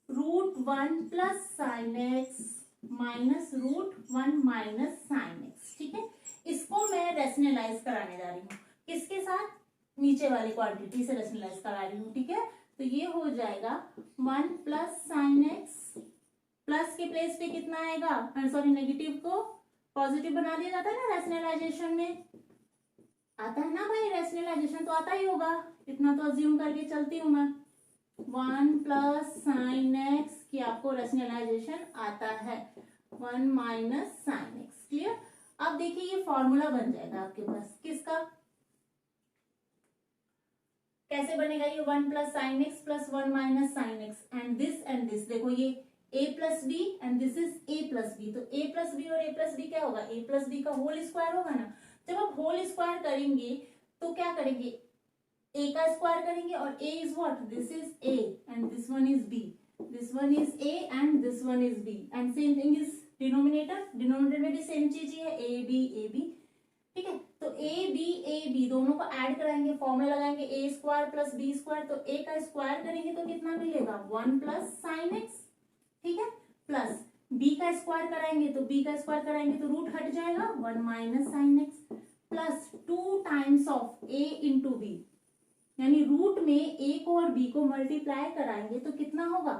√1 plus sine x minus √1 minus sine x. ठीक है, इसको मैं रैशनलाइज कराने जा रही हूँ, किसके साथ, नीचे वाली क्वांटिटी से रैशनलाइज करा रही हूँ। ठीक है, तो ये हो जाएगा 1 प्लस साइन एक्स, प्लस के प्लेस पे कितना आएगा, सॉरी नेगेटिव को पॉजिटिव बना दिया जाता है ना रैशनलाइजेशन में, आता है ना भाई, रैशनलाइजेशन तो आता ही होगा, इतना तो अज्यूम करके चलती हूँ मैं। 1 प्लस साइन एक्स की आपको रैशनलाइजेशन आता है, 1 माइनस साइन एक्स। क्लियर। अब देखिए ये फॉर्मूला बन जाएगा आपके पास, किसका, कैसे बनेगा ये, 1 plus sine x plus 1 minus sine x and this. देखो ये a plus b and this is a plus b, तो a प्लस बी और a प्लस बी क्या होगा, a प्लस बी का होल स्क्वायर होगा ना। जब आप होल स्क्वायर करेंगे तो क्या करेंगे, a का स्क्वायर करेंगे और a is what, this is a and this one is b, this one is a and this one is b and same thing is denominator में भी सेम चीज ही है, a b। ठीक है, तो a b दोनों को ऐड कराएंगे, फॉर्मूला लगाएंगे a square plus b square, तो a का स्क्वायर करेंगे तो कितना मिलेगा, 1 प्लस साइन एक्स। ठीक है, प्लस b का स्क्वायर कराएंगे तो रूट हट जाएगा, 1 minus sine x plus 2 times of a into b, यानी रूट में a को और b को मल्टीप्लाई कराएंगे तो कितना होगा,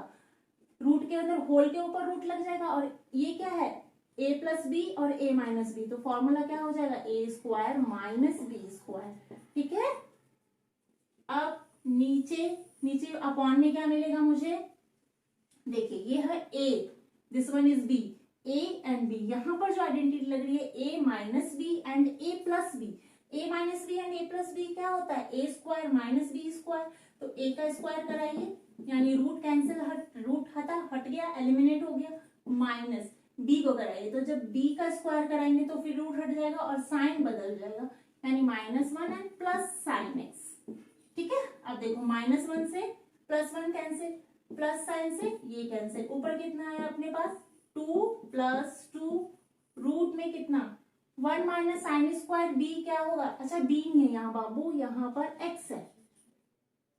रूट के अंदर होल के ऊपर रूट लग जाएगा, और ये क्या है, a प्लस बी और a माइनस बी, तो फॉर्मूला क्या हो जाएगा, a square minus b square. ठीक है, अब नीचे अपॉन में क्या मिलेगा मुझे, देखिए ये है a, this one is b, a and b, यहाँ पर जो आइडेंटिटी लग रही है a minus b and a plus b, a minus b and a plus b क्या होता है, a square minus b square, तो a का स्क्वायर कराइए, यानी रूट कैंसिल, रूट हट गया, एलिमिनेट हो गया, माइनस b को कराइए, तो जब b का स्क्वायर कराएंगे तो फिर रूट हट जाएगा और साइन बदल जाएगा, यानी -1 एंड प्लस साइन एक्स। ठीक है, अब देखो -1 से +1 कैंसिल, प्लस साइन से ये कैंसिल, ऊपर कितना है अपने पास 2 प्लस 2, रूट में कितना 1 माइनस साइन स्क्वायर, b क्या होगा, अच्छा b नहीं है यहाँ बाबू, यहाँ पर x है,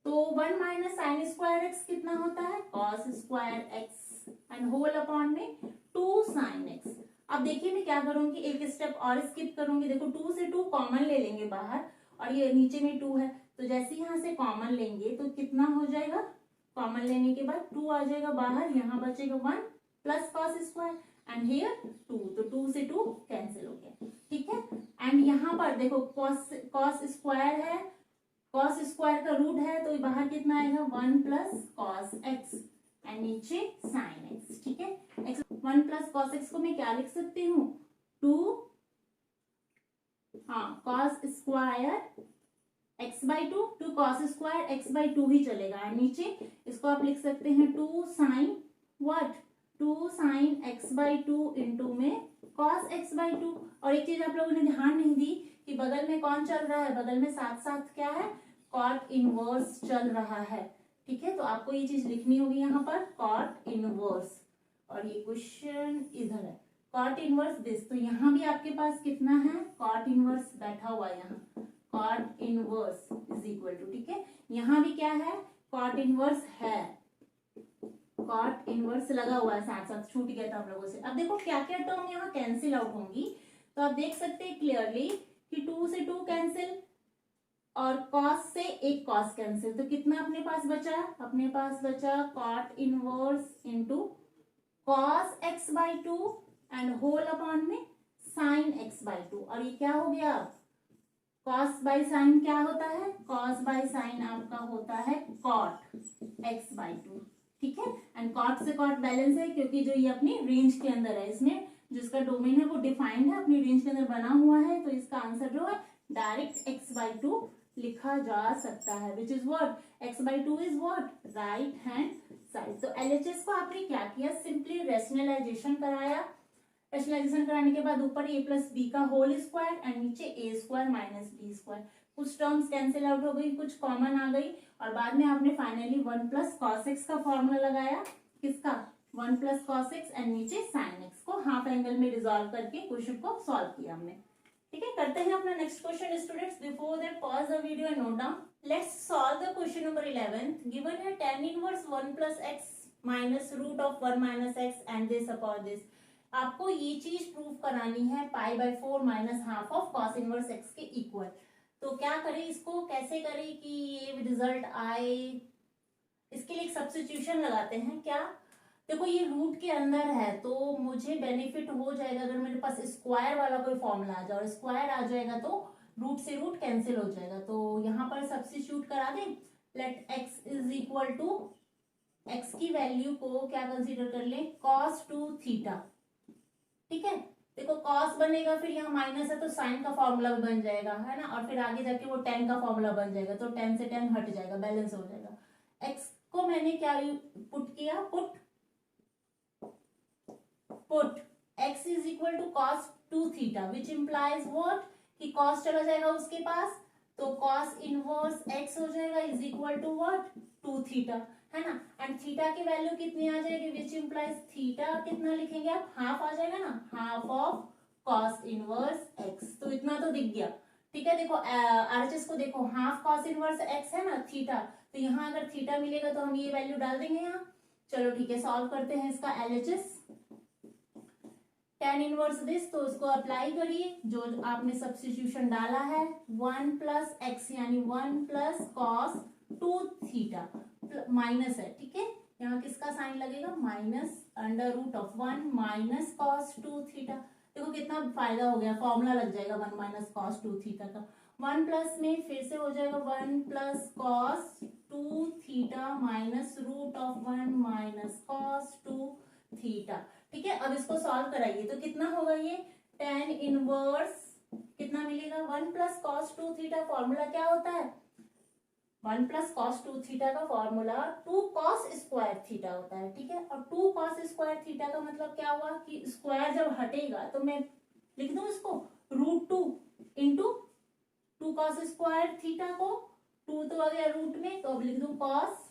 तो 1 माइनस साइन स्क्वायर एक्स कितना होता है, cos square x and whole upon में 2 साइन एक्स। अब देखिए मैं क्या करूंगी, एक स्टेप और स्किप करूंगी, देखो 2 से 2 कॉमन ले लेंगे बाहर, और ये नीचे में 2 है, तो जैसे यहाँ से कॉमन लेंगे तो कितना हो जाएगा, कॉमन लेने के बाद 2 आ जाएगा बाहर, यहाँ बचेगा 1 plus cos square and here 2, तो 2 से 2 कैंसिल हो गया। ठीक है, एंड यहाँ पर देखो कॉस स्क्वायर है, कॉस स्क्वायर का रूट है, तो बाहर कितना आएगा 1 प्लस कॉस एक्स एंड नीचे साइन एक्स। ठीक है, 1 प्लस कॉस एक्स को मैं क्या लिख सकती हूँ, 2 cos square x/2, 2 cos square x/2 ही चलेगा, नीचे इसको आप लिख सकते हैं 2 sine what, 2 sine x/2 into में कॉस x/2। और एक चीज आप लोगों ने ध्यान नहीं दी कि बगल में कौन चल रहा है, बगल में साथ साथ क्या है, कॉट इनवर्स चल रहा है। ठीक है, तो आपको ये चीज लिखनी होगी यहाँ पर कॉट इनवर्स, और ये क्वेश्चन इधर है कॉट इनवर्स दिस, तो यहाँ भी आपके पास कितना है, कॉट इनवर्स बैठा हुआ है यहाँ, cot inverse is equal to, ठीक है, यहाँ भी क्या है, कॉट इनवर्स है, कॉट इनवर्स लगा हुआ है साथ साथ, छूट गया था आप लोगों से। अब देखो क्या क्या टर्म यहाँ कैंसिल आउट होंगी, तो आप देख सकते हैं क्लियरली कि 2 से 2 कैंसिल और कॉस से एक कॉस कैंसिल, तो कितना अपने पास बचा, अपने पास बचा cot inverse into cos x/2 and whole upon में साइन x/2, और ये क्या हो गया, कॉस बाई साइन क्या होता है, कॉस बाई साइन आपका होता है कॉट x/2। ठीक है, एंड कॉट से कॉट बैलेंस है, क्योंकि जो ये अपनी रेंज के अंदर है, इसमें जिसका डोमेन है वो डिफाइंड है, अपनी रेंज के अंदर बना हुआ है, तो इसका आंसर जो है डायरेक्ट x/2 लिखा जा सकता है, which is what, x/2 is what, right hand side. तो एलएचएस को आपने क्या किया, सिंपली रेशनलाइजेशन कराया। रेशनलाइजेशन कराने के बाद ऊपर ए प्लस बी का होल स्क्वायर एंड नीचे ए स्क्वायर माइनस बी स्क्वायर, कुछ टर्म्स कैंसिल आउट हो गई, कुछ कॉमन आ गई, और बाद में आपने फाइनली 1 प्लस कॉस एक्स का फॉर्मूला लगाया। किसका, 1 प्लस कॉस एक्स एंड नीचे साइन एक्स को हाफ एंगल में डिसॉल्व करके क्वेश्चन को सॉल्व किया हमने। ठीक है, करते हैं अपना next question students. Before that pause the video and note down. Let's solve the question number 11। Given है tan inverse 1 plus x minus root of 1 minus x and this upon this. आपको ये चीज प्रूव करानी है pi by 4 minus half of cos inverse x के equal. तो क्या करें, इसको कैसे करें कि ये रिजल्ट आए, इसके लिए एक सब्स्टिट्यूशन लगाते हैं। क्या, देखो ये रूट के अंदर है तो मुझे बेनिफिट हो जाएगा अगर मेरे पास स्क्वायर वाला कोई फॉर्मूला आ जाए, और स्क्वायर आ जाएगा तो रूट से रूट कैंसिल हो जाएगा। तो यहाँ पर सब्स्टिट्यूट करा दें। Let x is equal to, x की वैल्यू को क्या कंसीडर कर ले, cos 2 थीटा। ठीक है, देखो cos बनेगा, फिर यहाँ माइनस है तो साइन का फॉर्मूला भी बन जाएगा, है ना, और फिर आगे जाके वो tan का फॉर्मूला बन जाएगा, तो tan से tan हट जाएगा, बैलेंस हो जाएगा। x को मैंने क्या पुट किया, put x is equal to cos 2 theta which implies what, कि cos चला जाएगा उसके पास, तो cos इनवर्स x हो जाएगा is equal to what, 2 theta, है ना। एंड थीटा की वैल्यू कितनी आ जाएगी, विच इम्प्लाइज थीटा कितना लिखेंगे आप, हाफ आ जाएगा ना, half of cos inverse x। तो इतना तो दिख गया। ठीक है, देखो आरएचएस को देखो, हाफ cos इनवर्स x है ना थीटा, तो यहाँ अगर थीटा मिलेगा तो हम ये वैल्यू डाल देंगे यहाँ। चलो ठीक है, सॉल्व करते हैं इसका एलएचएस। tan इनवर्स दिस, तो उसको अप्लाई करिए जो आपने सब्स्टिट्यूशन डाला है, 1 प्लस एक्स यानी 1 प्लस कॉस 2 थीटा माइनस है। ठीक है, यहाँ किसका साइन लगेगा, minus under root of 1 minus cos 2 theta. देखो कितना फायदा हो गया, फॉर्मूला लग जाएगा 1 माइनस कॉस 2 थीटा का। 1 प्लस में फिर से हो जाएगा 1 plus cos 2 theta minus root of 1 minus cos 2 theta. ठीक है, अब इसको सॉल्व कराइए तो कितना होगा ये, tan इनवर्स कितना मिलेगा, 1 प्लस कॉस 2 थीटा, फॉर्मूला क्या होता है, 1 प्लस कॉस 2 थीटा का फॉर्मूला 2 कॉस स्क्वायर थीटा होता है। ठीक है, और 2 कॉस स्क्वायर थीटा का मतलब क्या हुआ कि स्क्वायर जब हटेगा तो मैं लिख दूं इसको √2 इंटू 2 कॉस स्क्वायर थीटा को, 2 तो आ गया रूट में, तो अब लिख दूं कॉस,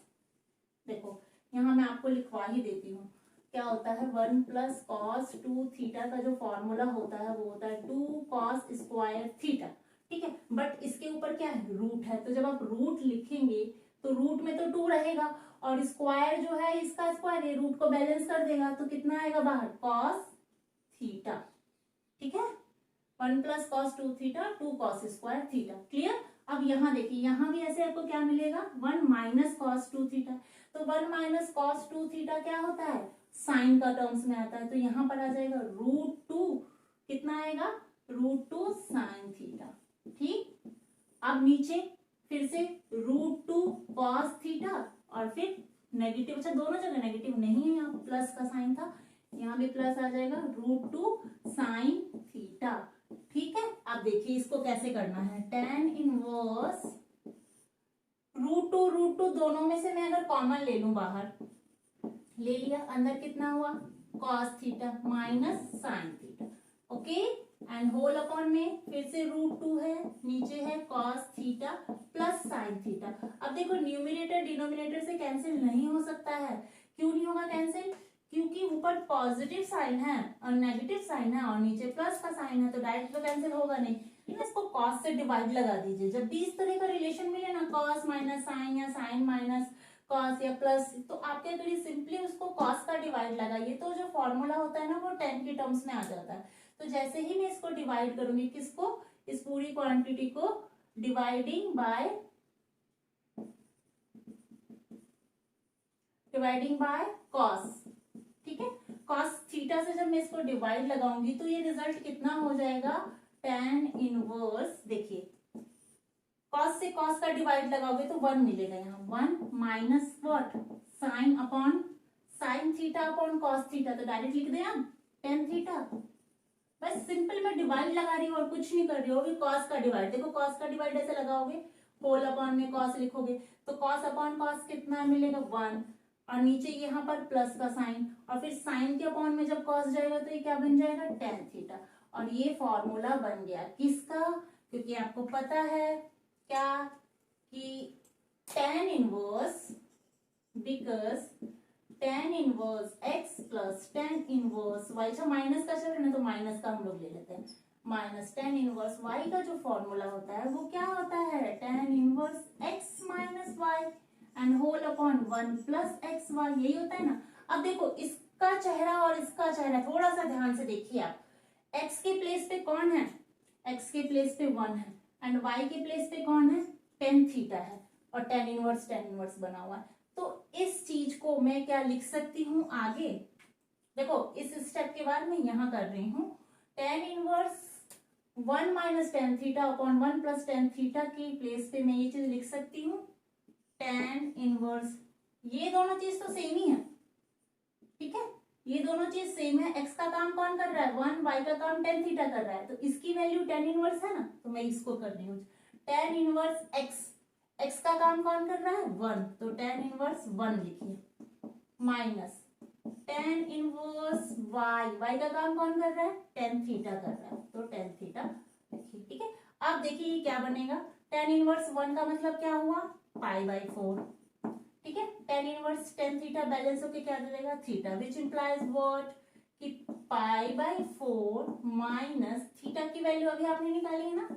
देखो यहाँ मैं आपको लिखवा ही देती हूँ क्या होता है, 1 प्लस कॉस 2 थीटा का जो फॉर्मूला होता है वो होता है 2 कॉस स्क्वायर थीटा। ठीक है, बट इसके ऊपर क्या है, रूट है, तो जब आप रूट लिखेंगे तो रूट में तो 2 रहेगा, और स्क्वायर जो है इसका स्क्वायर, ये रूट को बैलेंस कर देगा, तो कितना आएगा बाहर, कॉस थीटा। ठीक है, 1 plus cos 2 theta 2 cos square theta. Clear. अब यहाँ देखिए, यहाँ भी ऐसे आपको क्या मिलेगा, 1 माइनस कॉस 2 थीटा, तो 1 माइनस कॉस 2 थीटा क्या होता है, साइन का टर्म्स में आता है, तो यहाँ पर आ जाएगा √2, कितना आएगा, √2 साइन थीटा। ठीक, अब नीचे फिर से √2 कॉस थीटा, और फिर नेगेटिव, अच्छा दोनों जगह नेगेटिव नहीं है, यहाँ प्लस का साइन था, यहाँ भी प्लस आ जाएगा, √2 साइन थीटा। ठीक है, अब देखिए इसको कैसे करना है, tan इनवर्स √2 दोनों में से मैं अगर कॉमन ले लूं, बाहर ले लिया, अंदर कितना हुआ, cos theta minus sine theta. Okay, and whole upon में फिर से √2 है, नीचे है cos theta plus sine theta. अब देखो न्यूमरेटर डिनोमिनेटर से कैंसिल नहीं हो सकता है, क्यों नहीं होगा कैंसिल, क्योंकि ऊपर पॉजिटिव साइन है और नेगेटिव साइन है और नीचे प्लस का साइन है, तो डायरेक्ट तो कैंसिल होगा नहीं। इसको cos से डिवाइड लगा दीजिए, जब भी इस तरह का रिलेशन मिले ना, cos माइनस साइन या साइन माइनस कॉस या प्लस, तो आप क्या करिए, सिंपली उसको कॉस का डिवाइड लगाइए, तो जो फॉर्मूला होता है ना वो 10 के टर्म्स में आ जाता है। तो जैसे ही मैं इसको डिवाइड करूंगी, किसको, इस पूरी क्वांटिटी को डिवाइडिंग बाय कॉस। ठीक है, कॉस थीटा से जब मैं इसको डिवाइड लगाऊंगी तो ये रिजल्ट कितना हो जाएगा, tan इनवर्स, देखिए कॉस से कॉस का डिवाइड लगाओगे तो 1 मिलेगा, यहाँ 1 minus what, sine upon sine theta upon cos theta, तो डायरेक्ट लिख दें हम tan थीटा। बस सिंपल मैं डिवाइड लगा रही हूँ और कुछ नहीं कर रही हूँ, अभी कॉस का डिवाइड, देखो कॉस का डिवाइड ऐसे लगाओगे, होल अपॉन में कॉस लिखोगे, तो कॉस अपॉन कॉस कितना मिलेगा, 1, और नीचे यहाँ पर प्लस का साइन, और फिर साइन के अपॉन में जब कॉस जाएगा तो ये क्या बन जाएगा, टेन थीटा। और ये फॉर्मूला बन गया किसका, क्योंकि आपको पता है क्या कि tan inverse, because tan inverse x plus tan inverse y, अच्छा माइनस का चल रहा है ना तो माइनस का हम लोग ले लेते हैं, माइनस टेन इनवर्स वाई का जो फॉर्मूला होता है वो क्या होता है, tan inverse x minus y and whole upon one plus x y, यही होता है ना। अब देखो इसका चेहरा और इसका चेहरा थोड़ा सा ध्यान से देखिए आप, एक्स के प्लेस पे कौन है, एक्स के प्लेस पे वन है, एंड वाई के प्लेस पे कौन है, टेन थीटा है, और टेन इनवर्स बना हुआ है। तो इस चीज को मैं क्या लिख सकती हूँ आगे, देखो इस स्टेप के बाद मैं यहाँ कर रही हूँ, ten inverse one minus tan theta upon one plus tan theta की प्लेस पे मैं ये चीज लिख सकती हूँ, टेन इनवर्स, ये दोनों चीज तो सेम ही है, ठीक है, ये दोनों चीज सेम है, एक्स का काम कौन कर रहा है, वन, वाई का काम टेन थीटा कर रहा है, तो इसकी वैल्यू टेन इनवर्स है ना, तो मैं इसको कर रही हूँ टेन इनवर्स एक्स, एक्स का काम कौन कर रहा है, वन, तो टेन इनवर्स वन लिखिए, minus tan inverse y, y का काम कौन कर रहा है, टेन थीटा कर रहा है, तो टेन थीटा लिखिए, ठीक है। अब देखिए क्या बनेगा, टेन इनवर्स वन का मतलब क्या हुआ, पाई बाई फोर, ठीक है, tan inverse tan theta balance होके क्या दे देगा, थीटा, विच इंप्लाइज व्हाट कि pi by four minus theta की वैल्यू अभी आपने निकाली है ना,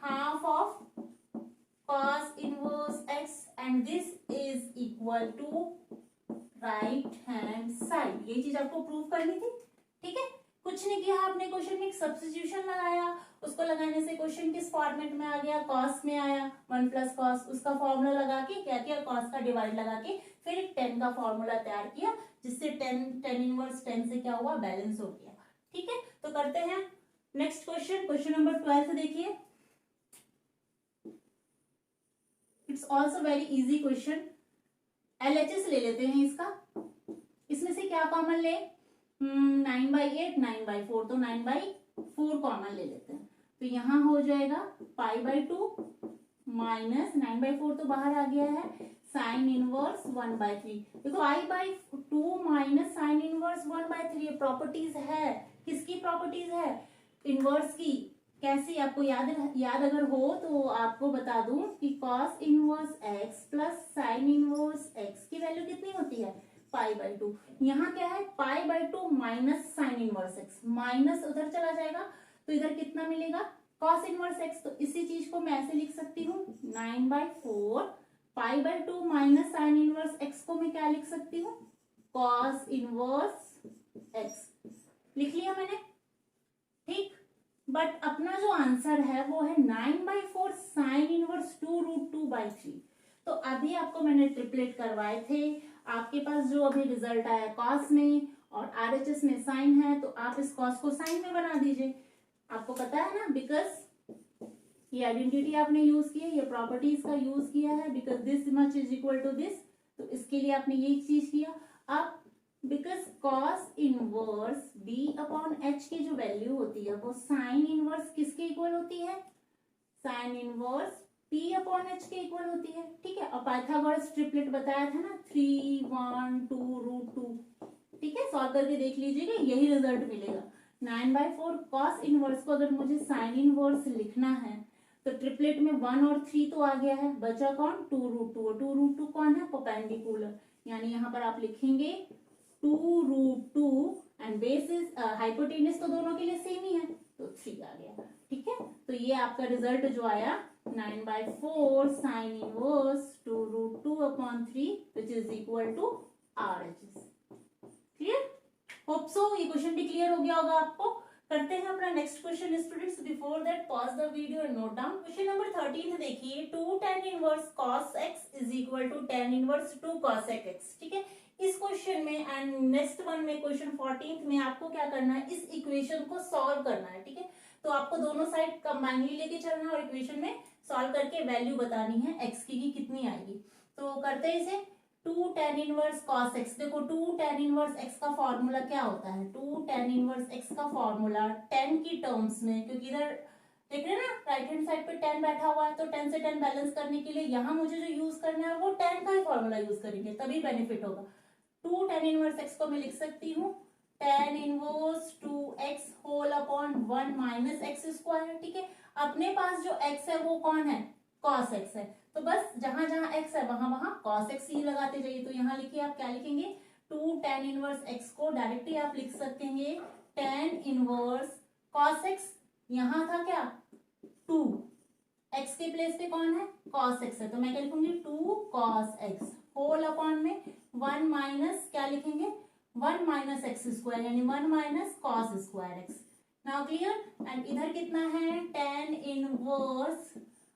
half of cos inverse x and this is equal to right hand side, ये चीज आपको प्रूव करनी थी, ठीक है। कुछ नहीं किया आपने, क्वेश्चन में एक सब्स्टिट्यूशन लगाया, उसको लगाने से क्वेश्चन किस फॉर्मेट में आ गया, कॉस में आया, वन प्लस कॉस, उसका फॉर्मूला लगा के क्या किया, कॉस का डिवाइड लगा के फिर एक टेन का फॉर्मूला तैयार किया, जिससे टेन इनवर्स टेन से क्या हुआ, बैलेंस हो गया, ठीक है। तो करते हैं नेक्स्ट क्वेश्चन, क्वेश्चन नंबर 12 देखिए, it's also very easy question, LHS ले लेते हैं इसका, इसमें से क्या कॉमन ले, 9/8 9/4, तो 9/4 कॉमन ले लेते हैं, तो यहाँ हो जाएगा पाई बाई टू माइनस 9/4 तो बाहर आ गया है, साइन इनवर्स 1/3, देखो pi by two minus sine inverse 1/3, ये प्रॉपर्टीज है, किसकी प्रॉपर्टीज है, इनवर्स की, कैसी आपको याद अगर हो तो आपको बता दूं कि cos inverse x plus sign inverse x की वैल्यू कितनी होती है, पाई बाई टू, यहाँ क्या है, pi by two minus sine inverse x, minus उधर चला जाएगा तो इधर कितना मिलेगा, cos इनवर्स x, तो इसी चीज को मैं ऐसे लिख सकती हूँ 9/4 pi by two minus sine inverse x को मैं क्या लिख सकती हूँ, cos इनवर्स x, लिख लिया मैंने, ठीक। बट अपना जो आंसर है वो है 9/4 साइन इनवर्स 2√2/3, तो अभी आपको मैंने ट्रिपलेट करवाए थे, आपके पास जो अभी रिजल्ट आया कॉस में और RHS में साइन है, तो आप इस कॉस को साइन में बना दीजिए, आपको पता है ना, बिकॉज ये आइडेंटिटी आपने यूज की है, ये प्रॉपर्टीज का यूज किया है, because this much is equal to this, तो इसके लिए आपने ये चीज किया। अब because cos inverse b upon h की जो वैल्यू होती है वो साइन इनवर्स किसके इक्वल होती है, sine inverse p upon h के इक्वल होती है, ठीक है। और पाइथागोरस ट्रिपलेट बताया था ना, 3 1 2√2, ठीक है, सॉल्व करके देख लीजिएगा, यही रिजल्ट मिलेगा। 9/4 cos इनवर्स को अगर मुझे साइन इनवर्स लिखना है तो ट्रिपलेट में 1 और 3 तो आ गया है, बचा कौन, 2√2, 2√2 कौन है, परपेंडिकुलर, यानी यहाँ पर आप लिखेंगे 2√2 एंड बेसिस हाइपोटेनस तो दोनों के लिए सेम ही है, तो 3 आ गया, ठीक है। तो ये आपका रिजल्ट जो आया 9/4 sine inverse 2√2 upon 3 which is equal to RHS, clear, hope so ये क्वेश्चन भी क्लियर हो गया होगा आपको। करते हैं अपना next question students, before that pause the video and note down. Question number 13 देखिए, 2 tan inverse cos x is equal to tan inverse 2 cos x, ठीक है। इस क्वेश्चन में एंड नेक्स्ट वन में क्वेश्चन 14 में आपको क्या करना है, इस इक्वेशन को सॉल्व करना है, ठीक है। तो आपको दोनों साइड कंबाइनली लेके चलना है और इक्वेशन में सॉल्व करके वैल्यू बतानी है x की कितनी आएगी। तो करते हैं इसे, 2 tan इनवर्स cos x, देखो 2 tan इनवर्स x का फॉर्मूला क्या होता है, 2 tan इनवर्स x का फॉर्मूला 10 की टर्म्स में, क्योंकि इधर देख रहे हैं ना राइट हैंड साइड पे 10 बैठा हुआ है, तो 10 से 10 बैलेंस करने के लिए यहाँ मुझे जो यूज करना है वो 10 का ही फॉर्मूला यूज करेंगे, तभी बेनिफिट होगा। 2 tan इनवर्स x को मैं लिख सकती हूँ tan inverse 2x whole upon 1 minus x square. ठीक है, अपने पास जो x है वो कौन है, cos x है, तो बस जहां जहां x है वहां वहां cos x ही लगाते जाइए। तो यहाँ लिखिए आप क्या लिखेंगे, 2 tan इनवर्स x को डायरेक्टली आप लिख सकेंगे tan इनवर्स cos x, यहाँ था क्या 2, x के प्लेस पे कौन है cos x है, तो मैं क्या लिखूंगी 2 cos x होल अपॉन में 1 माइनस क्या लिखेंगे 1 माइनस एक्स स्क्वायर, यानी 1 minus cos square x। Now clear. And इधर कितना है tan इनवर्स,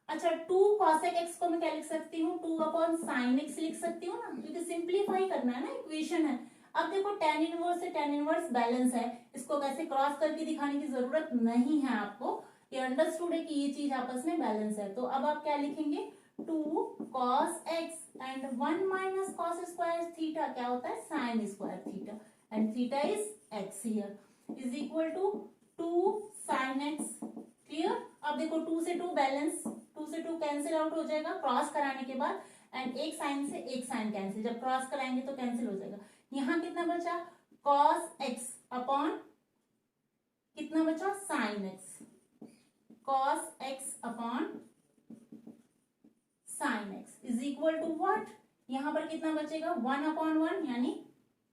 अच्छा 2 cosec x को मैं क्या लिख सकती हूँ 2 अपॉन साइन x लिख सकती हूँ ना, क्योंकि सिंप्लीफाई करना है ना, इक्वेशन है। अब देखो tan इनवर्स से tan इनवर्स बैलेंस है, इसको कैसे क्रॉस करके दिखाने की जरूरत नहीं है आपको, ये अंडरस्टूड है कि ये चीज आपस में बैलेंस है। तो अब आप क्या लिखेंगे 2 cos x and 1 minus cos square theta क्या होता है sine square theta, and theta is x here is equal to 2 sin x। Clear. अब देखो 2 से 2 बैलेंस, 2 से 2 कैंसिल आउट हो जाएगा क्रॉस कराने के बाद, एंड एक साइन से एक साइन कैंसिल, जब क्रॉस कराएंगे तो कैंसिल हो जाएगा। यहाँ कितना बचा cos x अपॉन कितना बचा sin x, cos x upon sin x is equal to what, यहाँ पर कितना बचेगा 1 अपॉन 1 यानी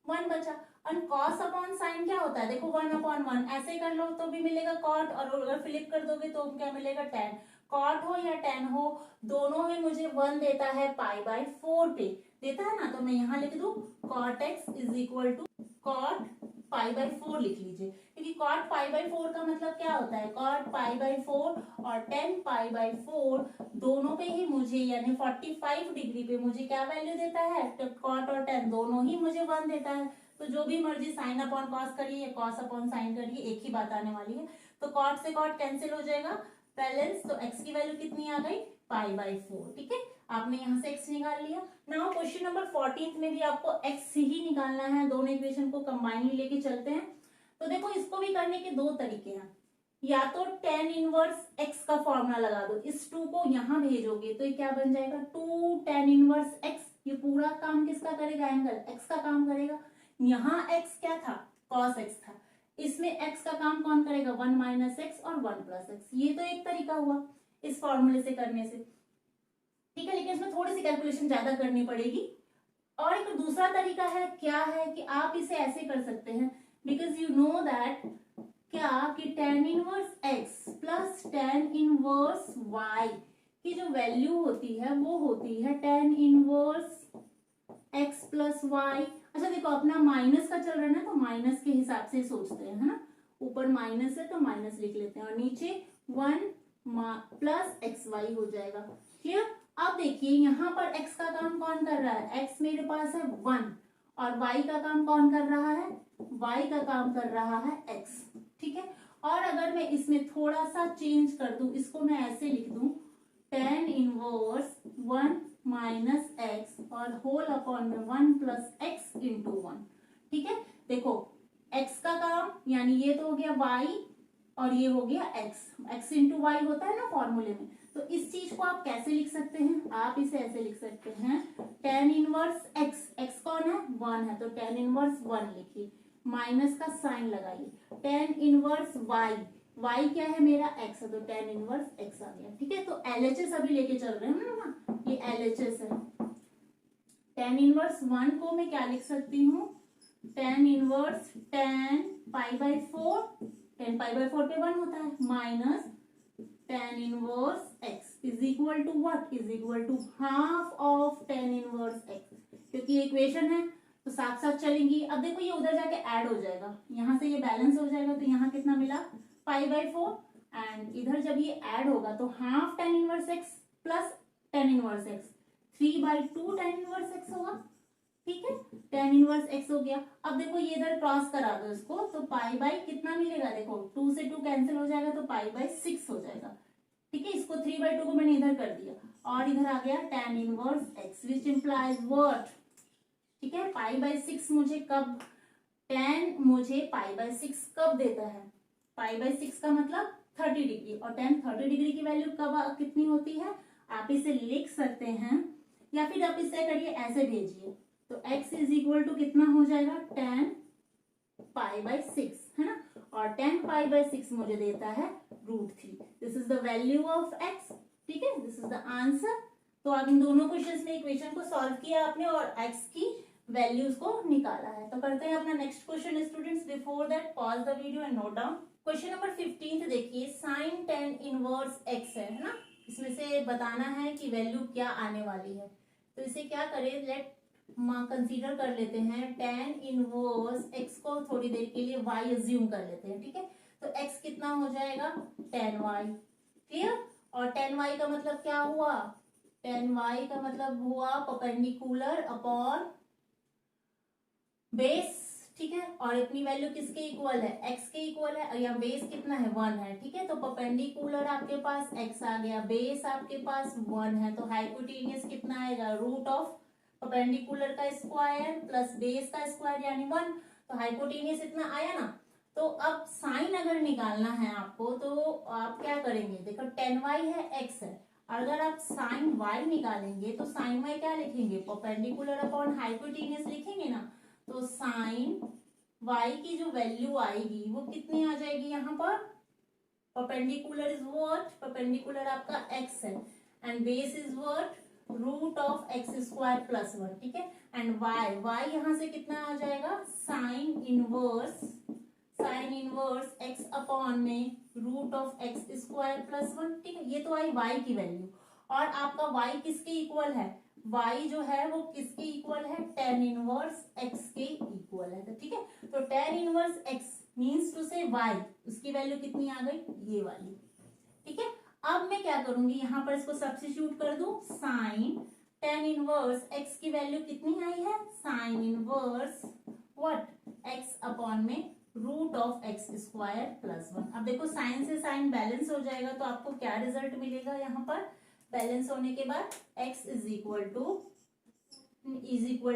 1 बचा, और cos अपॉन साइन क्या होता है देखो 1 अपॉन 1, ऐसे कर लो तो भी मिलेगा cot, और अगर फ्लिप कर दोगे तो क्या मिलेगा tan। cot हो या tan हो दोनों में मुझे 1 देता है पाई बाय 4 पे देता है ना, तो मैं यहाँ लिख दू cot x is equal to cot pi by 4 लिख लीजिए, क्योंकि cot पाई बाय 4 का मतलब क्या होता है cot पाई बाय 4 और tan पाई बाय 4 दोनों पे ही मुझे यानी 45 डिग्री पे मुझे क्या वैल्यू देता है, तो cot और tan दोनों ही मुझे 1 देता है। तो जो भी मर्जी साइन अपॉन कॉस करिए या कॉस अपॉन साइन करिए एक ही बात आने वाली है। तो कॉट से कॉट कैंसिल हो जाएगा, बैलेंस, तो x की वैल्यू कितनी आ गई पाई बाय 4। ठीक है, आपने यहाँ से x निकाल लिया। नाउ क्वेश्चन नंबर 14 में भी आपको x ही निकालना है, दोनों इक्वेशन को कंबाइन ही लेके चलते हैं। तो देखो इसको भी करने के दो तरीके हैं, या तो tan इनवर्स x का फॉर्मूला लगा दो, इस 2 को यहाँ भेजोगे तो ये क्या बन जाएगा 2 tan इनवर्स x, ये पूरा काम किसका करेगा एंगल x का काम करेगा। यहाँ x क्या था cos x था, इसमें x का काम कौन करेगा 1 माइनस एक्स और 1 प्लस एक्स, ये तो एक तरीका हुआ इस फॉर्मूले से करने से। ठीक है, लेकिन इसमें थोड़ी सी कैलकुलेशन ज्यादा करनी पड़ेगी। और एक दूसरा तरीका है, क्या है कि आप इसे ऐसे कर सकते हैं, बिकॉज यू नो दैट क्या कि tan inverse x plus tan inverse y की जो वैल्यू होती है वो होती है tan inverse x plus y. अच्छा देखो अपना माइनस का चल रहा है ना, तो माइनस के हिसाब से सोचते हैं, है ना, ऊपर माइनस है तो माइनस लिख लेते हैं, और नीचे 1 प्लस एक्स वाई हो जाएगा। क्लियर। अब देखिए यहाँ पर x का काम कौन कर रहा है, x मेरे पास है 1, और y का काम कौन कर रहा है, y का काम कर रहा है x। ठीक है, और अगर मैं इसमें थोड़ा सा चेंज कर दूं, इसको मैं ऐसे लिख दूं tan इनवर्स 1 माइनस एक्स और होल अपॉन में 1 प्लस एक्स इंटू 1। ठीक है, देखो x का काम यानी ये तो हो गया y और ये हो गया x इंटू वाई होता है ना फॉर्मूले में। तो इस चीज को आप कैसे लिख सकते हैं, आप इसे ऐसे लिख सकते हैं tan इनवर्स x कौन है 1 है, तो tan इनवर्स 1 लिखिए, माइनस का साइन लगाइए, tan इनवर्स y क्या है मेरा x है, तो tan इनवर्स x आ गया। ठीक है, तो LHS अभी लेके चल रहे हैं ना, ये LHS है। tan इनवर्स 1 को मैं क्या लिख सकती हूँ, tan inverse tan pi by 4, tan pi by 4 पे 1 होता है, minus tan inverse x is equal to what, is equal to half of tan inverse x, क्योंकि इक्वेशन है तो साथ साथ चलेंगी। अब देखो ये उधर जाके ऐड हो जाएगा, यहाँ से ये बैलेंस हो जाएगा, तो यहाँ कितना मिला पाई बाय 4, एंड इधर जब ये ऐड होगा तो half tan inverse x plus tan inverse x 3/2 tan inverse x होगा। ठीक है, tan इनवर्स x हो गया। अब देखो ये इधर क्रॉस करा दो इसको, तो पाई बाय कितना मिलेगा, देखो 2 से 2 कैंसिल हो जाएगा तो पाई बाय 6 हो जाएगा। ठीक है, इसको 3/2 को मैंने इधर कर दिया, और इधर आ गया tan inverse x which implies what. ठीक है, पाई बाय 6 मुझे कब, tan मुझे पाई बाय 6 कब देता है, पाई बाय 6 का मतलब 30 डिग्री, और tan 30 डिग्री की वैल्यू कब कितनी होती है, आप इसे लिख सकते हैं, या फिर आप इसे करिए ऐसे भेजिए, तो x इज इक्वल टू कितना हो जाएगा 10π/6 है ना, और 10π/6 मुझे देता है √3। This is the value of x, ठीक है, दिस इज द आंसर। तो आप इन दोनों क्वेश्चंस में इक्वेशन को सॉल्व किया आपने और x की वैल्यूज को निकाला है। तो करते हैं अपना next question students. Before that pause the video and note down. Question number 15 देखिए, sin tan इनवर्स x है ना, इसमें से बताना है कि वैल्यू क्या आने वाली है। तो इसे क्या करें, लेट कंसीडर कर लेते हैं tan इनवर्स x को थोड़ी देर के लिए y अज्यूम कर लेते हैं, ठीक है। तो x कितना हो जाएगा tan y, क्लियर। और tan y का मतलब क्या हुआ, tan y का मतलब हुआ परपेंडिकुलर अपॉन बेस, ठीक है। और अपनी वैल्यू किसके इक्वल है, x के इक्वल है, और यहाँ बेस कितना है 1 है, ठीक है। तो परपेंडिकुलर आपके पास x आ गया, बेस आपके पास 1 है, तो हाइपोटेनियस कितना आएगा, रूट ऑफ परपेंडिकुलर का स्क्वायर प्लस बेस का स्क्वायर यानी 1। तो हाइपोटेनियस इतना आया ना। तो अब साइन अगर निकालना है आपको तो आप क्या करेंगे, देखो tan y है x है, अगर आप साइन y निकालेंगे तो साइन y क्या लिखेंगे, परपेंडिकुलर अपॉन हाइपोटेनियस लिखेंगे ना। तो साइन y की जो वैल्यू आएगी वो कितनी आ जाएगी, यहाँ पर परपेंडिकुलर इज व्हाट, परपेंडिकुलर आपका x है and base is what, root of x square plus 1, ठीक है। एंड y यहाँ से कितना आ जाएगा, साइन इनवर्स x अपॉन में root of x square plus 1, ठीक है। ये तो आई y की वैल्यू। और आपका y किसके इक्वल है, y जो है वो किसके इक्वल है, tan इनवर्स x के इक्वल है, तो ठीक है। तो tan inverse x means to से y, उसकी वैल्यू कितनी आ गई, ये वाली, ठीक है। अब मैं क्या करूंगी, यहाँ पर इसको सब्स्टिट्यूट कर दूं, साइन tan इनवर्स x की वैल्यू कितनी आई है, sine inverse what, x upon में root of x square plus 1। अब देखो साइन से साइन बैलेंस हो जाएगा, तो आपको क्या रिजल्ट मिलेगा, यहाँ पर बैलेंस होने के बाद x is equal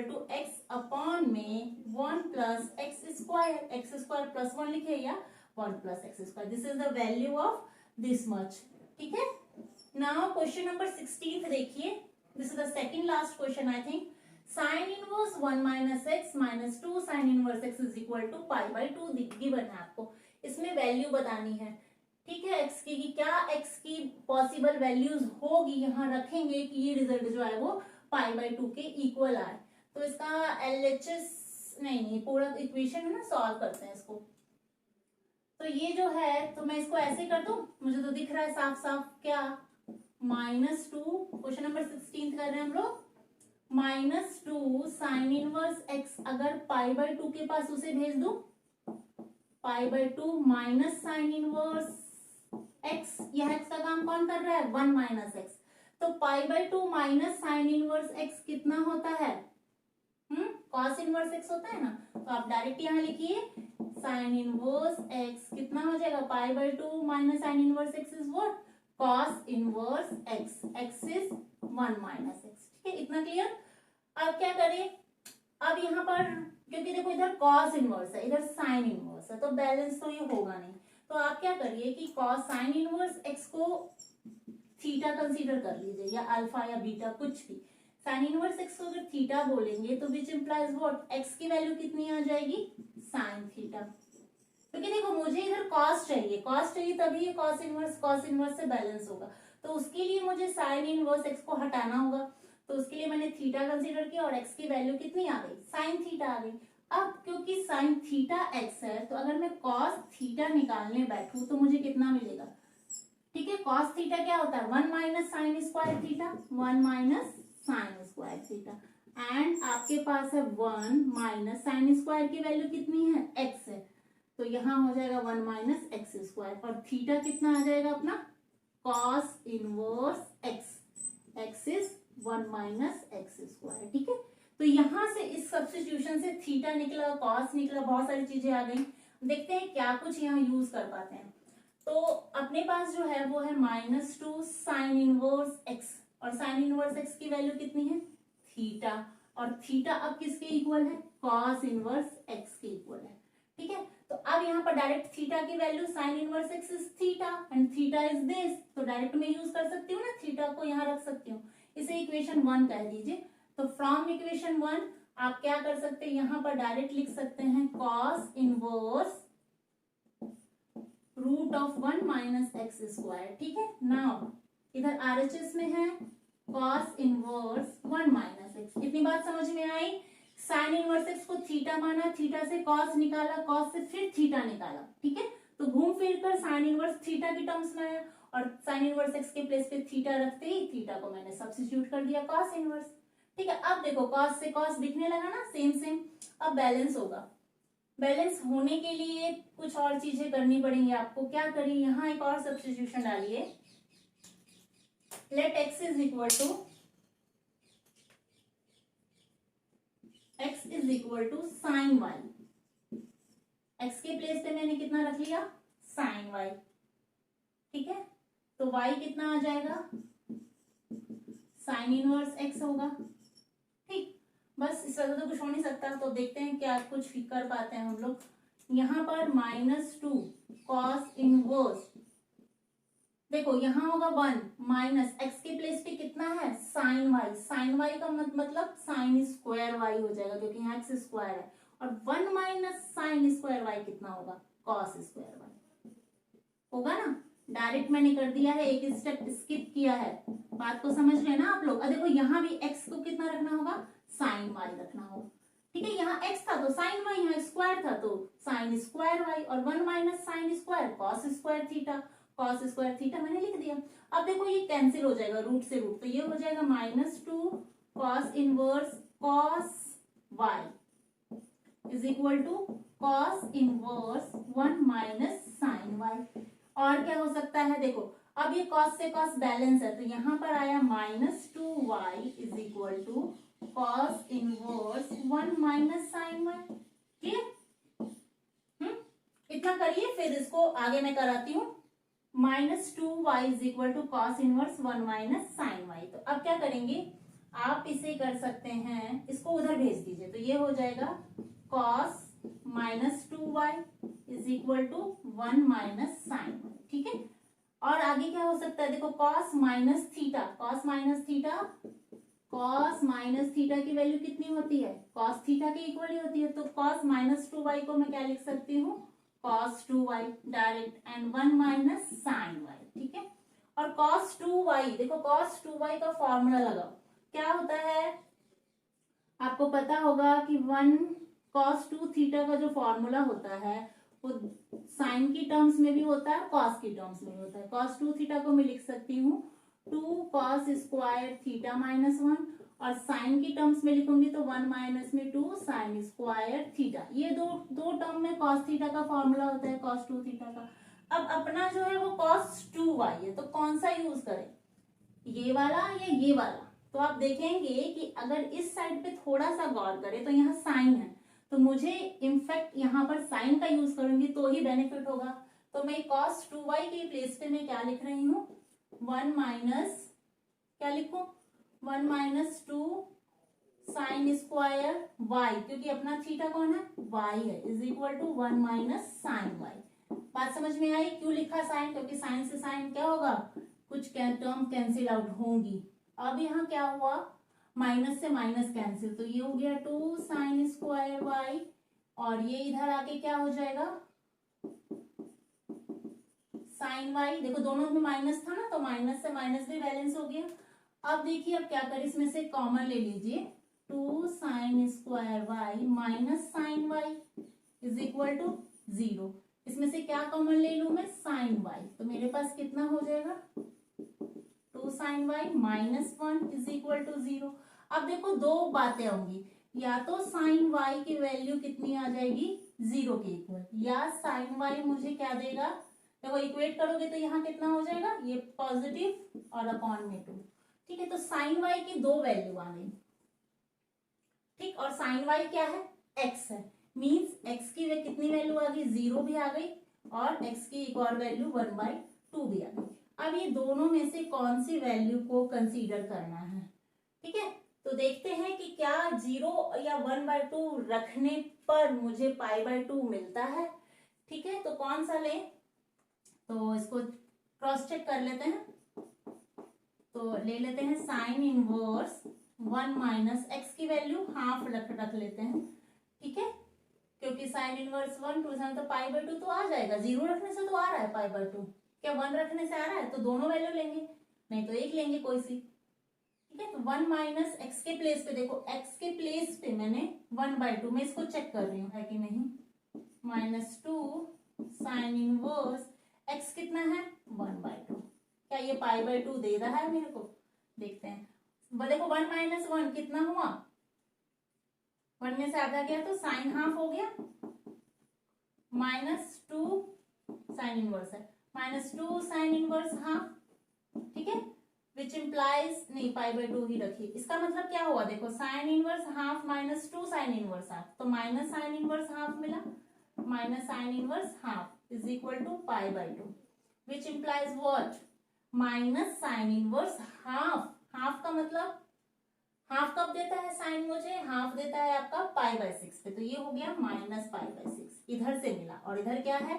to x upon में 1 प्लस x स्क्वायर प्लस 1 लिखे या 1 plus x square. This is the value of this much, ठीक है। नाउ क्वेश्चन नंबर 16 देखिए, this is the second last question I think. Sine inverse 1 minus x minus 2 sine inverse x is equal to π/2 given है आपको। इसमें value बतानी है, ठीक है, एक्स की, क्या एक्स की पॉसिबल वैल्यूज होगी, यहाँ रखेंगे कि ये रिजल्ट जो है वो π/2 के इक्वल आए। तो इसका LHS नहीं पूरा इक्वेशन है ना, सॉल्व करते हैं इसको। तो ये जो है, तो मैं इसको ऐसे कर दूं, मुझे तो दिख रहा है साफ साफ, क्या -2, क्वेश्चन नंबर 16 कर रहे हैं हम लोग, -2 साइन इनवर्स एक्स, अगर π/2 के पास उसे भेज दूं, π/2 माइनस साइन इनवर्स एक्स, यह एक्स का काम कौन कर रहा है, 1 माइनस एक्स। तो π/2 माइनस साइन इनवर्स एक्स कितना होता है, कॉस इनवर्स एक्स होता है ना। तो आप डायरेक्ट यहाँ लिखिए साइन इनवर्स एक्स कितना हो जाएगा, π/2 minus sine inverse x is what, cos inverse x, x is 1 minus x, ठीक है, इतना क्लियर। अब क्या करें, अब यहाँ पर क्योंकि देखो इधर कॉस इनवर्स है, इधर साइन इनवर्स है, तो बैलेंस तो ये होगा नहीं। तो आप क्या करिए कि कॉस साइन इनवर्स एक्स को थीटा कंसीडर कर लीजिए, या अल्फा या बीटा कुछ भी। साइन इनवर्स एक्स को अगर थीटा बोलेंगे तो विच इंप्लाइज व्हाट, एक्स की वैल्यू कितनी आ जाएगी, साइन थीटा। क्योंकि देखो मुझे इधर कॉस चाहिए तभी ये कॉस इनवर्स से बैलेंस होगा। तो उसके लिए मुझे साइन इनवर्स एक्स को हटाना होगा, तो उसके लिए मैंने थीटा कंसीडर किया और एक्स की वैल्यू कितनी आ गई, साइन थीटा आ गई। अब क्योंकि साइन थीटा एक्स है, तो अगर मैं कॉस थीटा निकालने बैठूं तो मुझे कितना मिलेगा, ठीक है। कॉस थीटा क्या होता है, 1 minus sign square theta, 1 minus sign square theta, and आपके पास है 1 माइनस साइन स्क्वायर की वैल्यू कितनी है, एक्स है, तो यहाँ हो जाएगा 1 माइनस एक्स स्क्वायर, और थीटा कितना आ जाएगा अपना, cos inverse x, x is 1 minus x square, ठीक है। तो यहाँ से इस सब्स्टिट्यूशन से थीटा निकला, कॉस निकला, बहुत सारी चीजें आ गई। देखते हैं क्या कुछ यहाँ यूज कर पाते हैं। तो अपने पास जो है वो है -2 साइन इनवर्स एक्स, और साइन इनवर्स एक्स की वैल्यू कितनी है, थीटा, और थीटा अब किसके इक्वल है, कॉस इनवर्स एक्स के इक्वल है, ठीक है। तो अब यहाँ पर डायरेक्ट थीटा की value sign inverse x is theta and theta is this, तो डायरेक्ट मैं यूज कर सकती हूँ ना, थीटा को यहाँ रख सकती हूँ, इसे इक्वेशन 1 कह दीजिए। तो फ्रॉम इक्वेशन 1 आप क्या कर सकते हैं, यहाँ पर डायरेक्ट लिख सकते हैं cos inverse root of 1 minus x square. ठीक है, नाउ इधर आरएचएस में है कॉस इनवर्स 1 माइनस एक्स। इतनी बात समझ में आई। साइन इनवर्स एक्स को थीटा माना, थीटा से कॉस निकाला, कॉस से फिर थीटा निकाला। ठीक है, तो घूम फिर कर साइन इनवर्स थीटा की टर्म्स में आया और साइन इनवर्स एक्स के प्लेस पे थीटा रखते ही थीटा को मैंने सब्स्टिट्यूट कर दिया कॉस इनवर्स। ठीक है, अब देखो कॉस से कॉस दिखने लगा ना, सेम सेम। अब बैलेंस होगा। बैलेंस होने के लिए कुछ और चीजें करनी पड़ेंगी आपको। क्या करिए, यहाँ एक और सब्स्टिट्यूशन डालिए। Let x is equal to sine y. x के प्लेस पे मैंने कितना रख लिया, साइन वाई। ठीक है, तो y कितना आ जाएगा, साइन इनवर्स x होगा। ठीक, बस इस वजह तो कुछ हो नहीं सकता। तो देखते हैं क्या कुछ कर पाते हैं हम लोग। यहाँ पर -2 कॉस इनवर्स, देखो यहाँ होगा 1 माइनस एक्स के प्लेस पे कितना है, साइन वाई। साइन वाई का मतलब साइन स्क्वायर वाई हो जाएगा क्योंकि यहाँ एक्स स्क्वायर है। और 1 माइनस साइन स्क्वायर वाई कितना होगा, कॉस स्क्वायर वाई होगा ना। डायरेक्ट मैंने कर दिया है, एक स्टेप स्किप किया है। बात को समझ रहे हैं ना आप लोग। और देखो यहाँ भी एक्स को कितना रखना होगा, साइन वाई रखना होगा। ठीक है, यहाँ एक्स था तो साइन वाई, यहाँ स्क्वायर था तो साइन स्क्वायर वाई, और 1 minus sine square cos square theta. Cos square theta मैंने लिख दिया। अब देखो ये कैंसिल हो जाएगा रूट से रूट, तो ये हो जाएगा -2 cos inverse cos y is equal to cos inverse 1 minus sine y. और क्या हो सकता है, देखो अब ये कॉस से कॉस बैलेंस है, तो यहाँ पर आया -2y is equal to cos inverse 1 minus sine y. Clear? इतना करिए, फिर इसको आगे मैं कराती हूँ। -2y is equal to cos inverse 1 minus sine y. तो अब क्या करेंगे, आप इसे कर सकते हैं, इसको उधर भेज दीजिए, तो ये हो जाएगा cos -2y is equal to 1 minus sine. ठीक है, और आगे क्या हो सकता है, देखो cos minus theta, cos minus theta, cos minus theta की वैल्यू कितनी होती है, कॉस थीटा के इक्वल ही होती है। तो कॉस -2y को मैं क्या लिख सकती हूँ, cos 2y direct, and 1 minus sine y. ठीक है, और cos 2y, देखो cos 2y का फॉर्मूला लगाओ, क्या होता है आपको पता होगा कि 1 cos 2 थीटा का जो फॉर्मूला होता है वो साइन की टर्म्स में भी होता है, cos की टर्म्स में भी होता है। cos 2 थीटा को मैं लिख सकती हूँ 2 cos स्क्वायर थीटा -1, और साइन की टर्म्स में लिखूंगी तो 1 माइनस में 2 साइन स्क्वायर थीटा। ये दो टर्म में cos थीटा का फॉर्मूला होता है, cos 2 थीटा का। अब अपना जो है वो cos 2y है, तो कौन सा यूज करें, ये वाला या ये वाला। तो आप देखेंगे कि अगर इस साइड पे थोड़ा सा गौर करें तो यहाँ साइन है, तो मुझे इनफैक्ट यहाँ पर साइन का यूज करूंगी तो ही बेनिफिट होगा। तो मैं cos 2y के प्लेस पे मैं क्या लिख रही हूँ, 1 माइनस, क्या लिखूं, 1 माइनस 2 साइन स्क्वायर वाई, क्योंकि अपना थीटा कौन है, वाई है, is equal to 1 minus sine y. बात समझ में आई, क्यों लिखा साइन, क्योंकि साइन से साइन क्या होगा, कुछ टर्म कैंसिल आउट होंगी। अब यहाँ क्या हुआ, माइनस से माइनस कैंसिल, तो ये हो गया 2 साइन स्क्वायर वाई, और ये इधर आके क्या हो जाएगा, साइन वाई। देखो दोनों में माइनस था ना, तो माइनस से माइनस भी बैलेंस हो गया। अब देखिए, अब क्या करें, इसमें से कॉमन ले लीजिए, 2 sine square y minus sine y is equal to 0। इसमें से क्या कॉमन ले लूं मैं, साइन वाई, तो मेरे पास कितना हो जाएगा, 2 sine y -1 is equal to 0। अब देखो दो बातें होंगी, या तो साइन वाई की वैल्यू कितनी आ जाएगी, 0 के इक्वल, या साइन वाई मुझे क्या देगा, देखो इक्वेट करोगे तो यहाँ कितना हो जाएगा, ये पॉजिटिव और अपॉन में 2। ठीक है, तो साइन वाई की दो वैल्यू आ गई। ठीक, और साइन वाई क्या है, एक्स है, मींस एक्स की वे कितनी वैल्यू आ गई, 0 भी आ गई, और एक्स की एक और वैल्यू 1/2 भी आ गई। अब ये दोनों में से कौन सी वैल्यू को कंसीडर करना है। ठीक है, तो देखते हैं कि क्या 0 या 1/2 रखने पर मुझे π/2 मिलता है। ठीक है, तो कौन सा लें, तो इसको क्रॉस चेक कर लेते हैं। तो ले लेते हैं साइन इनवर्स 1 माइनस एक्स की वैल्यू हाफ रख लेते हैं, ठीक है, क्योंकि साइन इनवर्स 1 2 तो पाई बाय 2 तो आ जाएगा, 0 रखने से तो आ रहा है पाई बाय 2, क्या 1 रखने से आ रहा है, तो दोनों वैल्यू लेंगे, नहीं तो एक लेंगे कोई सी, ठीक है। तो 1 माइनस एक्स के प्लेस पे, देखो एक्स के प्लेस पे मैंने 1/2, मैं इसको चेक कर रही हूँ है कि नहीं, -2 साइन इनवर्स एक्स कितना है 1/2, क्या ये पाई बाय 2 दे रहा है मेरे को, देखते हैं। देखो 1 माइनस 1 कितना हुआ, 1 में से आधा गया तो साइन हाफ हो गया, -2 साइन इनवर्स है, -2 साइन इनवर्स हाफ, ठीक है, विच इम्प्लाइज, नहीं पाई बाय 2 ही रखिए, इसका मतलब क्या हुआ, देखो sine inverse half -2 sine inverse half, तो माइनस साइन इनवर्स हाफ मिला, minus sine inverse half is equal to pi by 2, which implies what, minus sine inverse half, half का मतलब हाफ कब देता है साइन, मुझे हाफ देता है आपका पाई बाय 6 पे, तो ये हो गया माइनस पाई बाय 6, इधर से मिला, और इधर क्या है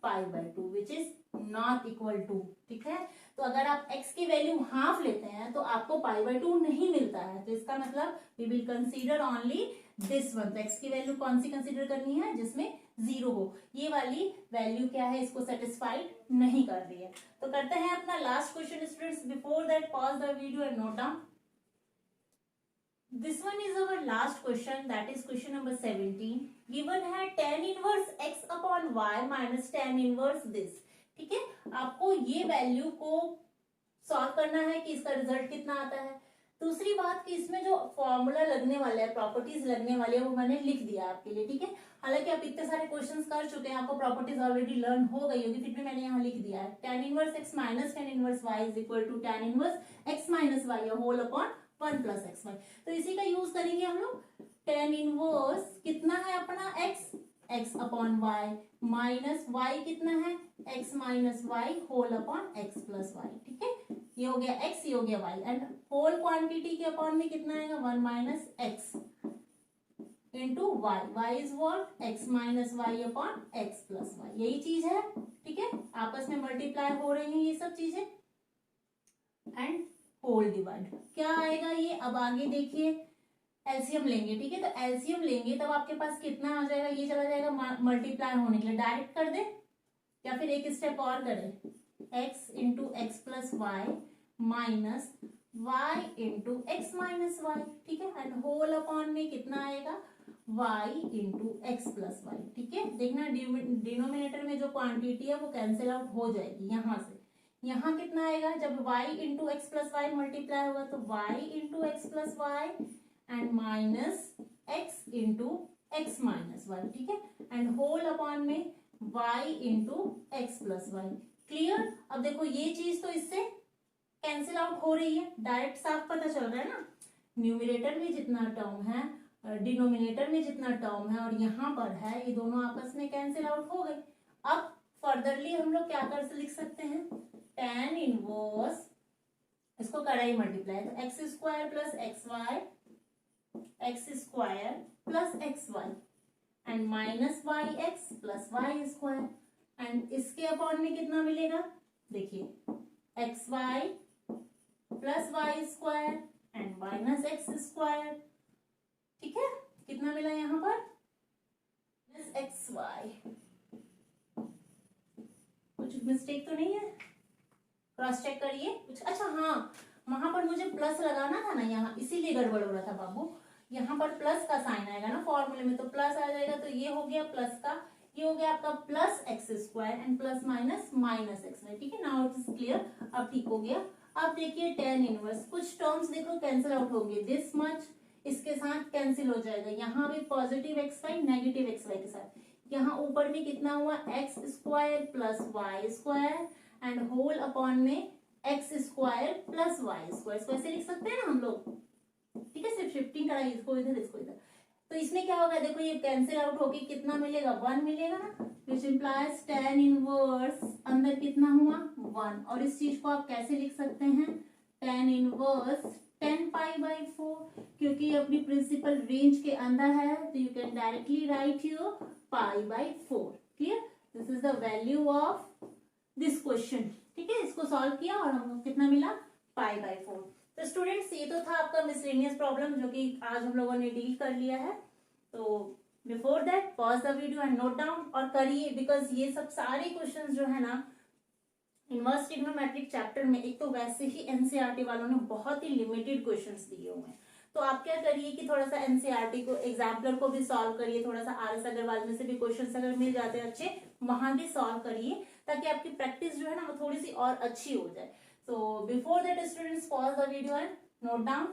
pi by 2 which is not equal to, ठीक है। तो अगर आप x की वैल्यू हाफ लेते हैं तो आपको पाई बाय 2 नहीं मिलता है, तो इसका मतलब we will consider only this one, तो x की वैल्यू कौन सी कंसीडर करनी है, जिसमें 0 हो, ये वाली वैल्यू क्या है, इसको सेटिस्फाइड नहीं कर रही है। तो करते हैं अपना last question students, before that pause the video and note down. This one is our last question, that is question number 17. Given है tan inverse x upon y minus tan inverse this, ठीक है, आपको ये value को solve करना है कि इसका रिजल्ट कितना आता है। दूसरी बात कि इसमें जो फॉर्मूला लगने वाला है, प्रॉपर्टीज लगने वाली है, वो मैंने लिख दिया आपके लिए, ठीक है। हालांकि आप इतने सारे क्वेश्चंस कर चुके हैं, आपको प्रॉपर्टीज ऑलरेडी लर्न हो गई होगी, फिर भी मैंने यहाँ लिख दिया है, tan inverse x minus tan inverse y is equal to tan inverse x minus y whole upon 1 plus x y, तो इसी का यूज करेंगे हम लोग। tan इनवर्स कितना है अपना x upon y minus y कितना है x minus y whole upon x plus y, ठीक है, ये हो गया x, ये हो गया y, एंड होल क्वांटिटी के अपॉन में कितना आएगा 1 minus x into y, y is what x minus y upon x plus y, यही चीज है, ठीक है, आपस में मल्टीप्लाई हो रही है ये सब चीजें, एंड होल डिवाइड क्या आएगा ये, अब आगे देखिए एलसीएम लेंगे, ठीक है, तो एलसीएम लेंगे तब आपके पास कितना आ जाएगा, ये चला जाएगा मल्टीप्लाई होने के लिए, डायरेक्ट कर दे या फिर एक स्टेप और करें, x into x plus y minus y into x minus y, ठीक है, एंड होल अपॉन में कितना आएगा y into x plus y, ठीक है, देखना डिनोमिनेटर में जो क्वांटिटी है वो कैंसिल आउट हो जाएगी, यहाँ से यहाँ कितना आएगा, जब y into x plus y multiply होगा तो y into x plus y and minus x into x minus y, ठीक है, एंड होल अपॉन में y into x plus y, clear. अब देखो ये चीज तो इससे कैंसिल आउट हो रही है, डायरेक्ट साफ पता चल रहा है ना, न्यूमिनेटर में जितना टर्म है डिनोमिनेटर में जितना टर्म है और यहाँ पर है, ये दोनों आपस में कैंसिल आउट हो गए। अब फर्दरली हम लोग क्या कर लिख सकते हैं, tan इनवर्स, इसको करा मल्टीप्लाई, तो x square plus x y, x square plus x y and minus y x plus y square, and इसके अपॉन में कितना मिलेगा, देखिए x y plus y square and minus x square, ठीक है, कितना मिला यहाँ पर प्लस एक्स वाई, कुछ मिस्टेक तो नहीं है, क्रॉस चेक करिए कुछ, अच्छा हाँ वहां पर मुझे प्लस लगाना था ना यहाँ, इसीलिए गड़बड़ हो रहा था बाबू, यहाँ पर प्लस का साइन आएगा ना फॉर्मूले में, तो प्लस आ जाएगा, तो ये हो गया प्लस का, ये हो गया आपका plus x square and plus minus minus x y, ठीक है, नाउ इट इज क्लियर, अब ठीक हो गया। अब देखिए tan इनवर्स, कुछ टर्म्स देखो कैंसिल आउट होंगे, दिस मच इसके साथ कैंसिल हो जाएगा, यहाँ भी positive x y negative x y के साथ, यहाँ ऊपर में कितना हुआ x square plus y square and whole upon में x square plus y square, इसको ऐसे लिख सकते हैं ना हम लोग, ठीक है, सिर्फ शिफ्टिंग कराई, इसको इधर इसको इधर, तो इसमें क्या होगा, देखो ये कैंसिल आउट होके कितना मिलेगा 1 मिलेगा ना, विच इम्प्लाइज tan इनवर्स अंदर कितना हुआ 1, और इस चीज को आप कैसे लिख सकते हैं, tan इनवर्स 10 पाई बाई 4, क्योंकि ये अपनी प्रिंसिपल रेंज के अंदर है, तो you can directly right your pi by 4, clear, this is the value of this question, ठीक है, इसको सॉल्व किया और हमको कितना मिला पाई बाई 4। तो स्टूडेंट्स ये तो था आपका मिसलेनियस प्रॉब्लम जो कि आज हम लोगों ने डील कर लिया है। तो before that pause the video and note down और करिए, बिकॉज ये सब सारे क्वेश्चंस जो है ना इनवर्स ट्रिग्नोमेट्रिक चैप्टर में, एक तो वैसे ही एनसीईआरटी वालों ने बहुत ही लिमिटेड क्वेश्चंस दिए हुए हैं, तो आप क्या करिए कि थोड़ा सा एनसीईआरटी को एग्जाम्पलर को भी सॉल्व करिए, थोड़ा सा आर एस अग्रवाल में से भी क्वेश्चंस अगर मिल जाते हैं अच्छे, वहां भी सॉल्व करिए, ताकि आपकी प्रैक्टिस जो है ना वो थोड़ी सी और अच्छी हो जाए। So before that students pause the video and note down